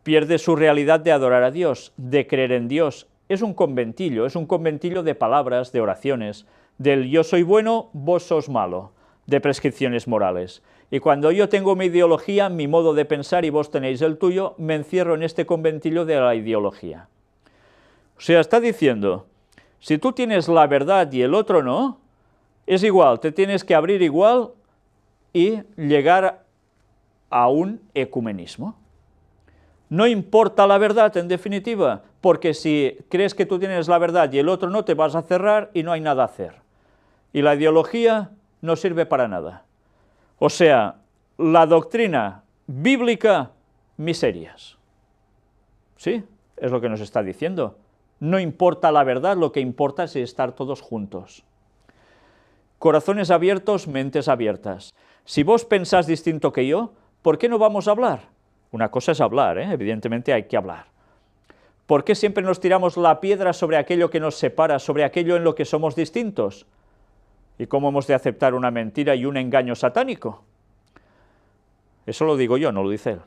pierde su realidad de adorar a Dios, de creer en Dios. Es un conventillo de palabras, de oraciones, del yo soy bueno, vos sos malo, de prescripciones morales. Y cuando yo tengo mi ideología, mi modo de pensar y vos tenéis el tuyo, me encierro en este conventillo de la ideología. O sea, está diciendo, si tú tienes la verdad y el otro no, es igual, te tienes que abrir igual y llegar a un ecumenismo. No importa la verdad, en definitiva, porque si crees que tú tienes la verdad y el otro no, te vas a cerrar y no hay nada a hacer. Y la ideología no sirve para nada. O sea, la doctrina bíblica, miserias. ¿Sí? Es lo que nos está diciendo. No importa la verdad, lo que importa es estar todos juntos. Corazones abiertos, mentes abiertas. Si vos pensás distinto que yo, ¿por qué no vamos a hablar? Una cosa es hablar, evidentemente hay que hablar. ¿Por qué siempre nos tiramos la piedra sobre aquello que nos separa, sobre aquello en lo que somos distintos? ¿Y cómo hemos de aceptar una mentira y un engaño satánico? Eso lo digo yo, no lo dice él.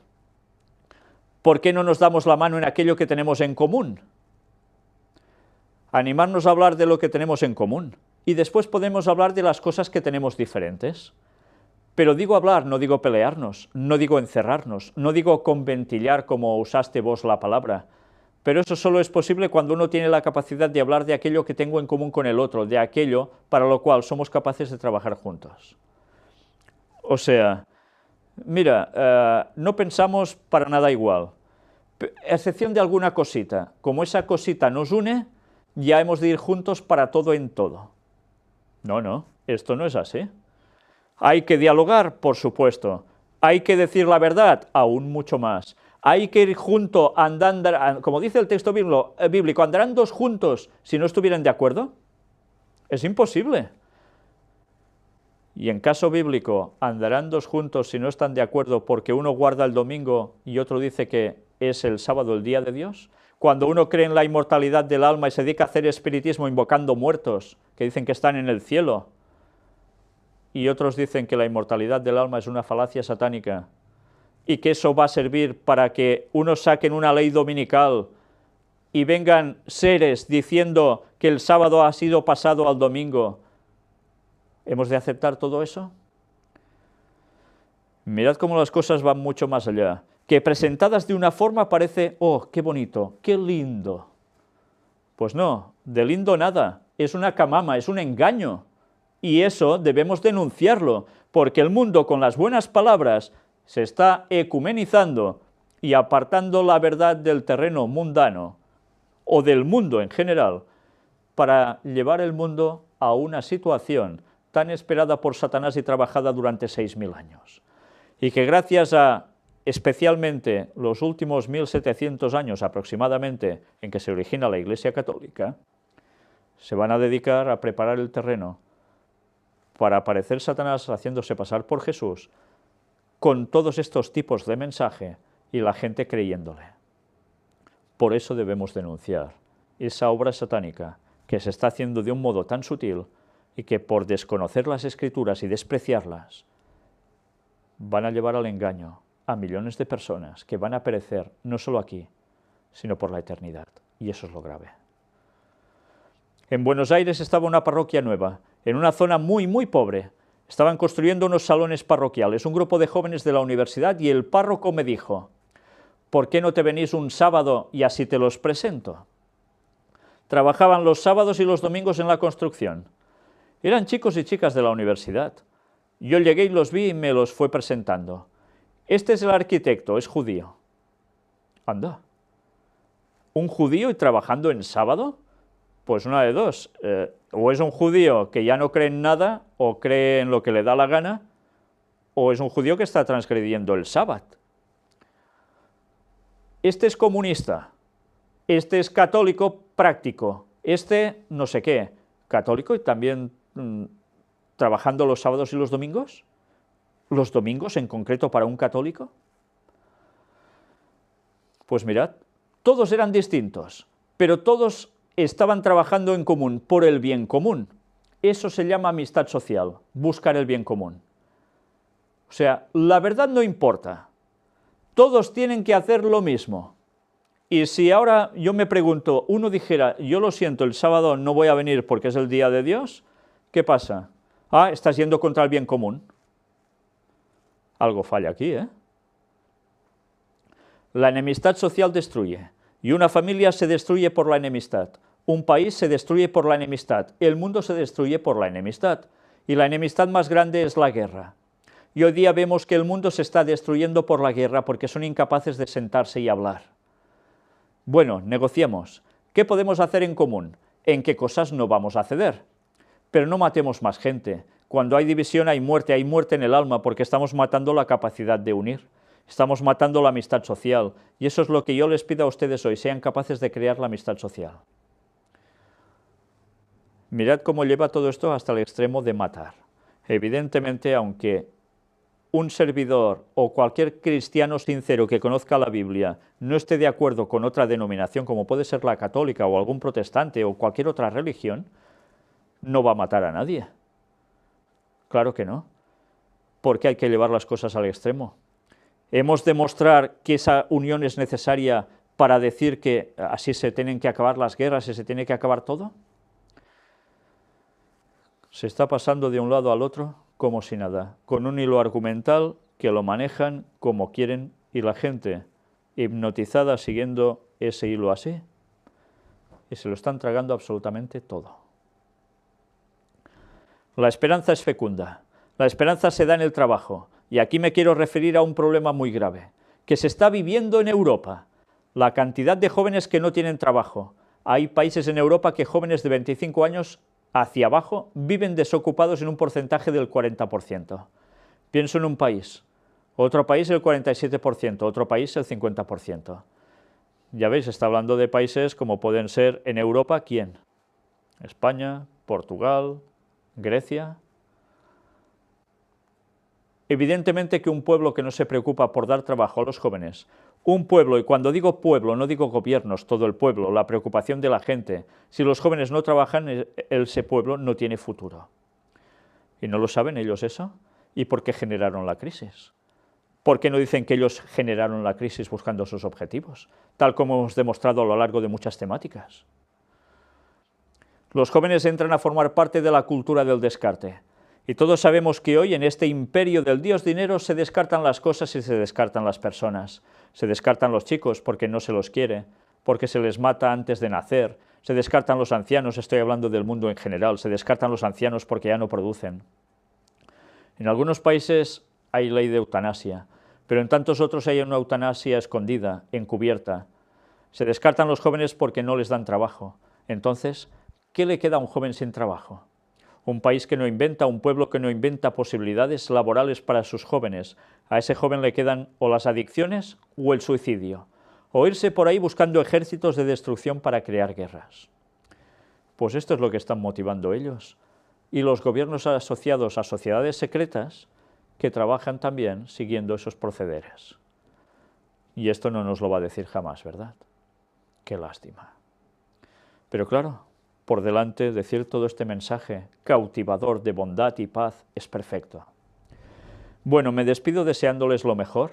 ¿Por qué no nos damos la mano en aquello que tenemos en común? Animarnos a hablar de lo que tenemos en común. Y después podemos hablar de las cosas que tenemos diferentes. Pero digo hablar, no digo pelearnos, no digo encerrarnos, no digo conventillar como usaste vos la palabra. Pero eso solo es posible cuando uno tiene la capacidad de hablar de aquello que tengo en común con el otro, de aquello para lo cual somos capaces de trabajar juntos. O sea, mira, no pensamos para nada igual, a excepción de alguna cosita. Como esa cosita nos une, ya hemos de ir juntos para todo en todo. No, esto no es así. Hay que dialogar, por supuesto. Hay que decir la verdad, aún mucho más. Hay que ir juntos, andando, como dice el texto bíblico, ¿andarán dos juntos si no estuvieran de acuerdo? Es imposible. Y en caso bíblico, ¿andarán dos juntos si no están de acuerdo porque uno guarda el domingo y otro dice que es el sábado el día de Dios? Cuando uno cree en la inmortalidad del alma y se dedica a hacer espiritismo invocando muertos, que dicen que están en el cielo, y otros dicen que la inmortalidad del alma es una falacia satánica, y que eso va a servir para que unos saquen una ley dominical y vengan seres diciendo que el sábado ha sido pasado al domingo, ¿hemos de aceptar todo eso? Mirad cómo las cosas van mucho más allá, que presentadas de una forma parece, oh, qué bonito, qué lindo. Pues no, de lindo nada, es una camama, es un engaño. Y eso debemos denunciarlo, porque el mundo con las buenas palabras se está ecumenizando y apartando la verdad del terreno mundano, o del mundo en general, para llevar el mundo a una situación tan esperada por Satanás y trabajada durante 6.000 años. Y que gracias a, especialmente, los últimos 1.700 años aproximadamente en que se origina la Iglesia Católica, se van a dedicar a preparar el terreno para aparecer Satanás haciéndose pasar por Jesús con todos estos tipos de mensaje y la gente creyéndole. Por eso debemos denunciar esa obra satánica que se está haciendo de un modo tan sutil y que por desconocer las Escrituras y despreciarlas van a llevar al engaño a millones de personas que van a perecer no solo aquí, sino por la eternidad. Y eso es lo grave. En Buenos Aires estaba una parroquia nueva, en una zona muy, muy pobre. Estaban construyendo unos salones parroquiales, un grupo de jóvenes de la universidad, y el párroco me dijo, ¿por qué no te venís un sábado y así te los presento? Trabajaban los sábados y los domingos en la construcción. Eran chicos y chicas de la universidad. Yo llegué y los vi y me los fue presentando. Este es el arquitecto, es judío. Anda. ¿Un judío y trabajando en sábado? Pues una de dos, o es un judío que ya no cree en nada, o cree en lo que le da la gana, o es un judío que está transgrediendo el sábado. Este es comunista, este es católico práctico, este no sé qué, católico y también trabajando los sábados y los domingos. ¿Los domingos en concreto para un católico? Pues mirad, todos eran distintos, pero todos estaban trabajando en común, por el bien común. Eso se llama amistad social, buscar el bien común. O sea, la verdad no importa, todos tienen que hacer lo mismo. Y si ahora yo me pregunto, uno dijera, yo lo siento, el sábado no voy a venir porque es el día de Dios, ¿qué pasa? Ah, estás yendo contra el bien común. Algo falla aquí, ¿eh? La enemistad social destruye, y una familia se destruye por la enemistad, un país se destruye por la enemistad, el mundo se destruye por la enemistad, y la enemistad más grande es la guerra. Y hoy día vemos que el mundo se está destruyendo por la guerra porque son incapaces de sentarse y hablar. Bueno, negociemos. ¿Qué podemos hacer en común? ¿En qué cosas no vamos a ceder? Pero no matemos más gente. Cuando hay división hay muerte en el alma porque estamos matando la capacidad de unir. Estamos matando la amistad social. Y eso es lo que yo les pido a ustedes hoy, sean capaces de crear la amistad social. Mirad cómo lleva todo esto hasta el extremo de matar. Evidentemente, aunque un servidor o cualquier cristiano sincero que conozca la Biblia no esté de acuerdo con otra denominación, como puede ser la católica o algún protestante o cualquier otra religión, no va a matar a nadie. Claro que no, porque hay que llevar las cosas al extremo. ¿Hemos de mostrar que esa unión es necesaria para decir que así se tienen que acabar las guerras y se tiene que acabar todo? Se está pasando de un lado al otro como si nada, con un hilo argumental que lo manejan como quieren y la gente hipnotizada siguiendo ese hilo así, y se lo están tragando absolutamente todo. La esperanza es fecunda, la esperanza se da en el trabajo, y aquí me quiero referir a un problema muy grave, que se está viviendo en Europa, la cantidad de jóvenes que no tienen trabajo. Hay países en Europa que jóvenes de 25 años hacia abajo viven desocupados en un porcentaje del 40%. Pienso en un país, otro país el 47%, otro país el 50%. Ya veis, está hablando de países como pueden ser en Europa, ¿quién? España, Portugal, Grecia. Evidentemente que un pueblo que no se preocupa por dar trabajo a los jóvenes, un pueblo, y cuando digo pueblo no digo gobiernos, todo el pueblo, la preocupación de la gente, si los jóvenes no trabajan, ese pueblo no tiene futuro. ¿Y no lo saben ellos eso? ¿Y por qué generaron la crisis? ¿Por qué no dicen que ellos generaron la crisis buscando sus objetivos? Tal como hemos demostrado a lo largo de muchas temáticas. Los jóvenes entran a formar parte de la cultura del descarte. Y todos sabemos que hoy en este imperio del Dios dinero se descartan las cosas y se descartan las personas. Se descartan los chicos porque no se los quiere, porque se les mata antes de nacer. Se descartan los ancianos, estoy hablando del mundo en general, se descartan los ancianos porque ya no producen. En algunos países hay ley de eutanasia, pero en tantos otros hay una eutanasia escondida, encubierta. Se descartan los jóvenes porque no les dan trabajo. Entonces, ¿qué le queda a un joven sin trabajo? Un país que no inventa, un pueblo que no inventa posibilidades laborales para sus jóvenes. A ese joven le quedan o las adicciones o el suicidio, o irse por ahí buscando ejércitos de destrucción para crear guerras. Pues esto es lo que están motivando ellos. Y los gobiernos asociados a sociedades secretas que trabajan también siguiendo esos procederes. Y esto no nos lo va a decir jamás, ¿verdad? Qué lástima. Pero claro, por delante decir todo este mensaje cautivador de bondad y paz es perfecto. Bueno, me despido deseándoles lo mejor,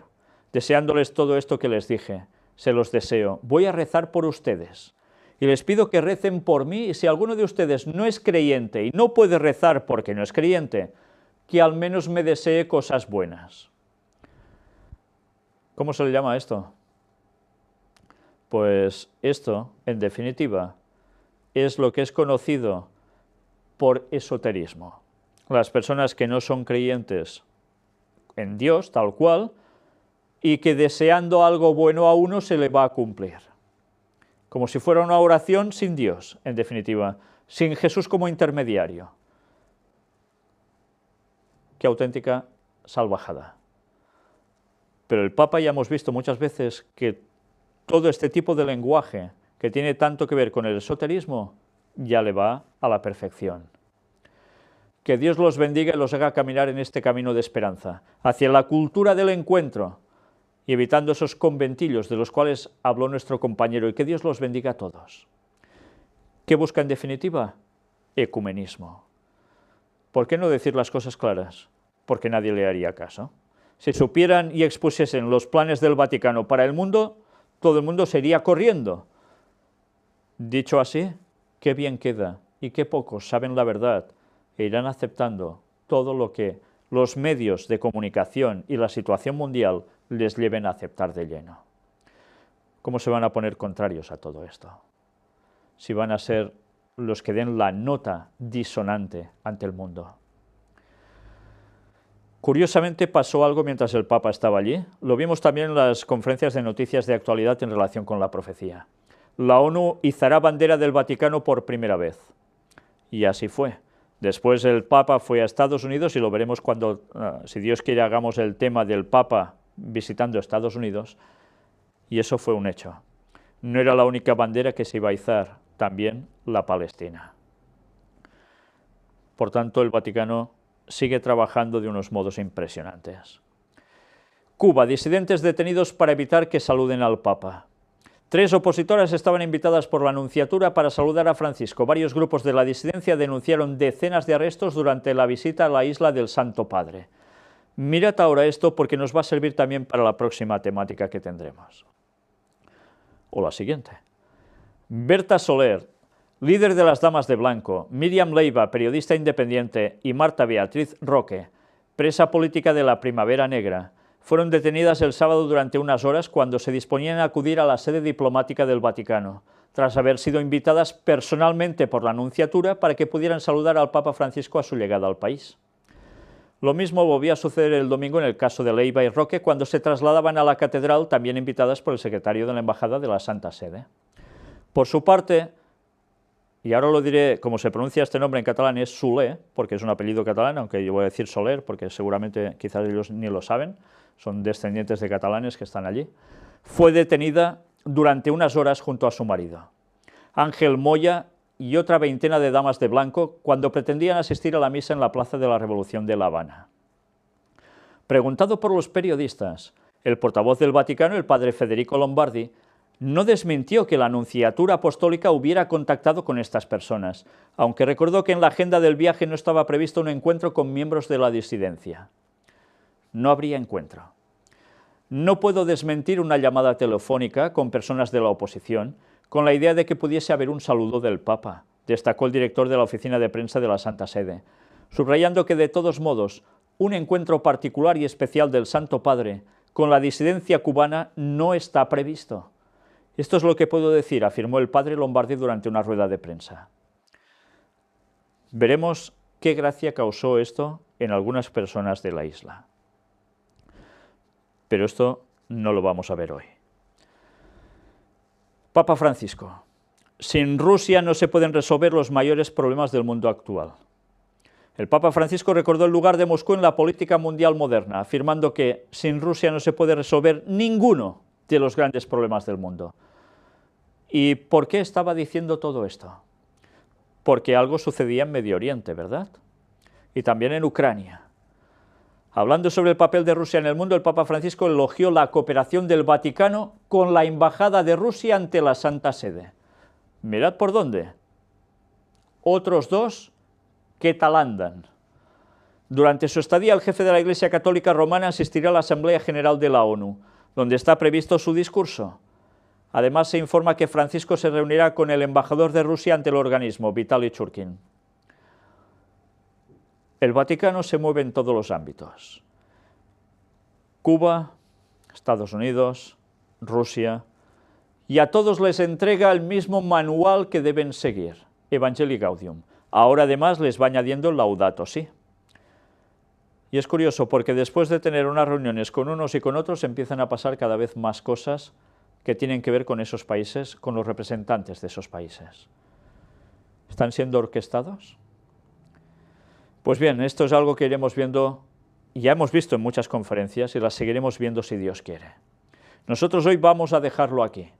deseándoles todo esto que les dije. Se los deseo. Voy a rezar por ustedes. Y les pido que recen por mí, y si alguno de ustedes no es creyente y no puede rezar porque no es creyente, que al menos me desee cosas buenas. ¿Cómo se le llama a esto? Pues esto, en definitiva, es lo que es conocido por esoterismo. Las personas que no son creyentes en Dios, tal cual, y que deseando algo bueno a uno se le va a cumplir. Como si fuera una oración sin Dios, en definitiva, sin Jesús como intermediario. Qué auténtica salvajada. Pero el Papa ya hemos visto muchas veces que todo este tipo de lenguaje que tiene tanto que ver con el esoterismo, ya le va a la perfección. Que Dios los bendiga y los haga caminar en este camino de esperanza, hacia la cultura del encuentro, y evitando esos conventillos de los cuales habló nuestro compañero, y que Dios los bendiga a todos. ¿Qué busca en definitiva? Ecumenismo. ¿Por qué no decir las cosas claras? Porque nadie le haría caso. Si supieran y expusiesen los planes del Vaticano para el mundo, todo el mundo se iría corriendo. Dicho así, qué bien queda, y qué pocos saben la verdad, e irán aceptando todo lo que los medios de comunicación y la situación mundial les lleven a aceptar de lleno. ¿Cómo se van a poner contrarios a todo esto? Si van a ser los que den la nota disonante ante el mundo. Curiosamente pasó algo mientras el Papa estaba allí. Lo vimos también en las conferencias de noticias de actualidad en relación con la profecía. La ONU izará bandera del Vaticano por primera vez. Y así fue. Después el Papa fue a Estados Unidos, y lo veremos cuando, si Dios quiere, hagamos el tema del Papa visitando Estados Unidos, y eso fue un hecho. No era la única bandera que se iba a izar, también la Palestina. Por tanto, el Vaticano sigue trabajando de unos modos impresionantes. Cuba, disidentes detenidos para evitar que saluden al Papa. 3 opositoras estaban invitadas por la Nunciatura para saludar a Francisco. Varios grupos de la disidencia denunciaron decenas de arrestos durante la visita a la isla del Santo Padre. Mirad ahora esto, porque nos va a servir también para la próxima temática que tendremos. O la siguiente. Berta Soler, líder de las Damas de Blanco, Miriam Leiva, periodista independiente, y Marta Beatriz Roque, presa política de la Primavera Negra, fueron detenidas el sábado durante unas horas cuando se disponían a acudir a la sede diplomática del Vaticano, tras haber sido invitadas personalmente por la Nunciatura para que pudieran saludar al Papa Francisco a su llegada al país. Lo mismo volvió a suceder el domingo en el caso de Leiva y Roque cuando se trasladaban a la catedral, también invitadas por el secretario de la Embajada de la Santa Sede. Por su parte, y ahora lo diré como se pronuncia este nombre en catalán, es Soler, porque es un apellido catalán, aunque yo voy a decir Soler, porque seguramente quizás ellos ni lo saben, son descendientes de catalanes que están allí, fue detenida durante unas horas junto a su marido, Ángel Moya, y otra veintena de damas de blanco cuando pretendían asistir a la misa en la Plaza de la Revolución de La Habana. Preguntado por los periodistas, el portavoz del Vaticano, el padre Federico Lombardi, no desmintió que la Nunciatura Apostólica hubiera contactado con estas personas, aunque recordó que en la agenda del viaje no estaba previsto un encuentro con miembros de la disidencia. No habría encuentro. No puedo desmentir una llamada telefónica con personas de la oposición con la idea de que pudiese haber un saludo del Papa, destacó el director de la oficina de prensa de la Santa Sede, subrayando que de todos modos un encuentro particular y especial del Santo Padre con la disidencia cubana no está previsto. Esto es lo que puedo decir, afirmó el padre Lombardi durante una rueda de prensa. Veremos qué gracia causó esto en algunas personas de la isla. Pero esto no lo vamos a ver hoy. Papa Francisco. Sin Rusia no se pueden resolver los mayores problemas del mundo actual. El Papa Francisco recordó el lugar de Moscú en la política mundial moderna, afirmando que sin Rusia no se puede resolver ninguno de los grandes problemas del mundo. ¿Y por qué estaba diciendo todo esto? Porque algo sucedía en Medio Oriente, ¿verdad? Y también en Ucrania. Hablando sobre el papel de Rusia en el mundo, el Papa Francisco elogió la cooperación del Vaticano con la Embajada de Rusia ante la Santa Sede. Mirad por dónde. Otros 2, ¿qué tal andan? Durante su estadía, el jefe de la Iglesia Católica Romana asistirá a la Asamblea General de la ONU, donde está previsto su discurso. Además, se informa que Francisco se reunirá con el embajador de Rusia ante el organismo, Vitaly Churkin. El Vaticano se mueve en todos los ámbitos. Cuba, Estados Unidos, Rusia, y a todos les entrega el mismo manual que deben seguir, Evangelii Gaudium. Ahora además les va añadiendo el Laudato Si. Y es curioso porque después de tener unas reuniones con unos y con otros empiezan a pasar cada vez más cosas que tienen que ver con esos países, con los representantes de esos países. ¿Están siendo orquestados? Pues bien, esto es algo que iremos viendo, ya hemos visto en muchas conferencias y las seguiremos viendo si Dios quiere. Nosotros hoy vamos a dejarlo aquí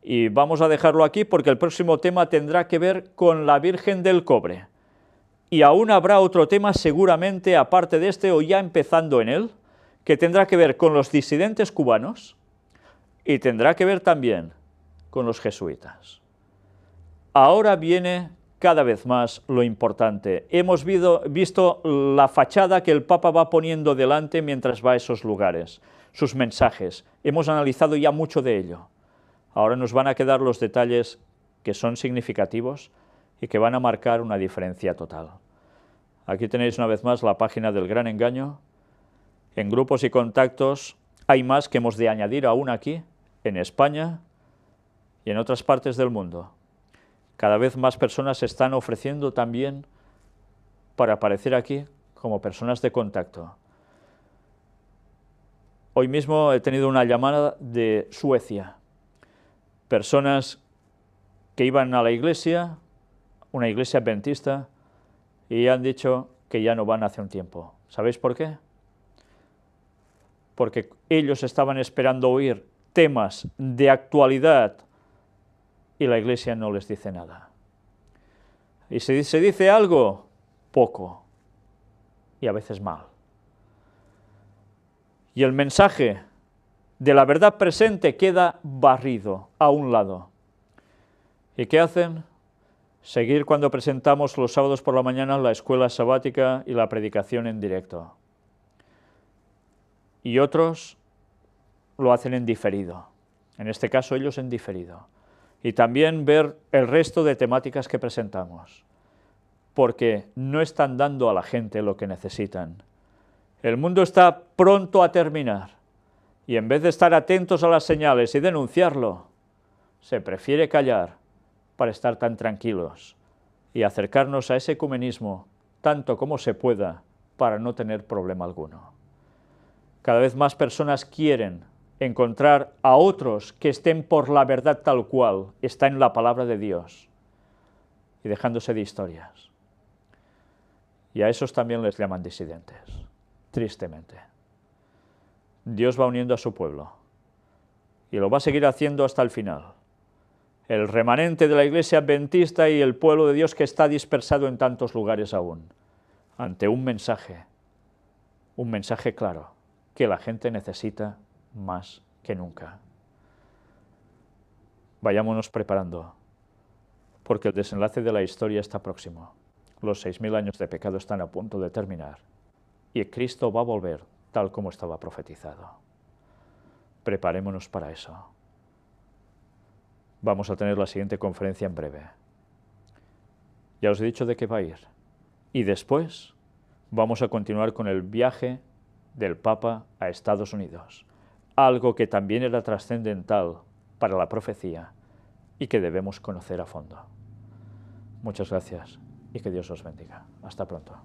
Y vamos a dejarlo aquí porque el próximo tema tendrá que ver con la Virgen del Cobre. Y aún habrá otro tema seguramente, aparte de este o ya empezando en él, que tendrá que ver con los disidentes cubanos y tendrá que ver también con los jesuitas. Ahora viene cada vez más lo importante. Hemos visto la fachada que el Papa va poniendo delante mientras va a esos lugares, sus mensajes. Hemos analizado ya mucho de ello. Ahora nos van a quedar los detalles que son significativos y que van a marcar una diferencia total. Aquí tenéis una vez más la página del Gran Engaño. En grupos y contactos hay más que hemos de añadir aún aquí, en España y en otras partes del mundo. Cada vez más personas se están ofreciendo también para aparecer aquí como personas de contacto. Hoy mismo he tenido una llamada de Suecia. Personas que iban a la iglesia, una iglesia adventista, y han dicho que ya no van hace un tiempo. ¿Sabéis por qué? Porque ellos estaban esperando oír temas de actualidad y la iglesia no les dice nada. Y si se dice algo, poco, y a veces mal. Y el mensaje de la verdad presente queda barrido a un lado. ¿Y qué hacen? Seguir cuando presentamos los sábados por la mañana la escuela sabática y la predicación en directo. Y otros lo hacen en diferido, en este caso ellos en diferido. Y también ver el resto de temáticas que presentamos, porque no están dando a la gente lo que necesitan. El mundo está pronto a terminar, y en vez de estar atentos a las señales y denunciarlo, se prefiere callar para estar tan tranquilos y acercarnos a ese ecumenismo tanto como se pueda para no tener problema alguno. Cada vez más personas quieren encontrar a otros que estén por la verdad tal cual está en la palabra de Dios y dejándose de historias. Y a esos también les llaman disidentes, tristemente. Dios va uniendo a su pueblo y lo va a seguir haciendo hasta el final. El remanente de la iglesia adventista y el pueblo de Dios que está dispersado en tantos lugares aún, ante un mensaje claro, que la gente necesita más que nunca. Vayámonos preparando, porque el desenlace de la historia está próximo. Los 6000 años de pecado están a punto de terminar, y Cristo va a volver tal como estaba profetizado. Preparémonos para eso. Vamos a tener la siguiente conferencia en breve. Ya os he dicho de qué va a ir. Y después vamos a continuar con el viaje del Papa a Estados Unidos, algo que también era trascendental para la profecía y que debemos conocer a fondo. Muchas gracias y que Dios os bendiga. Hasta pronto.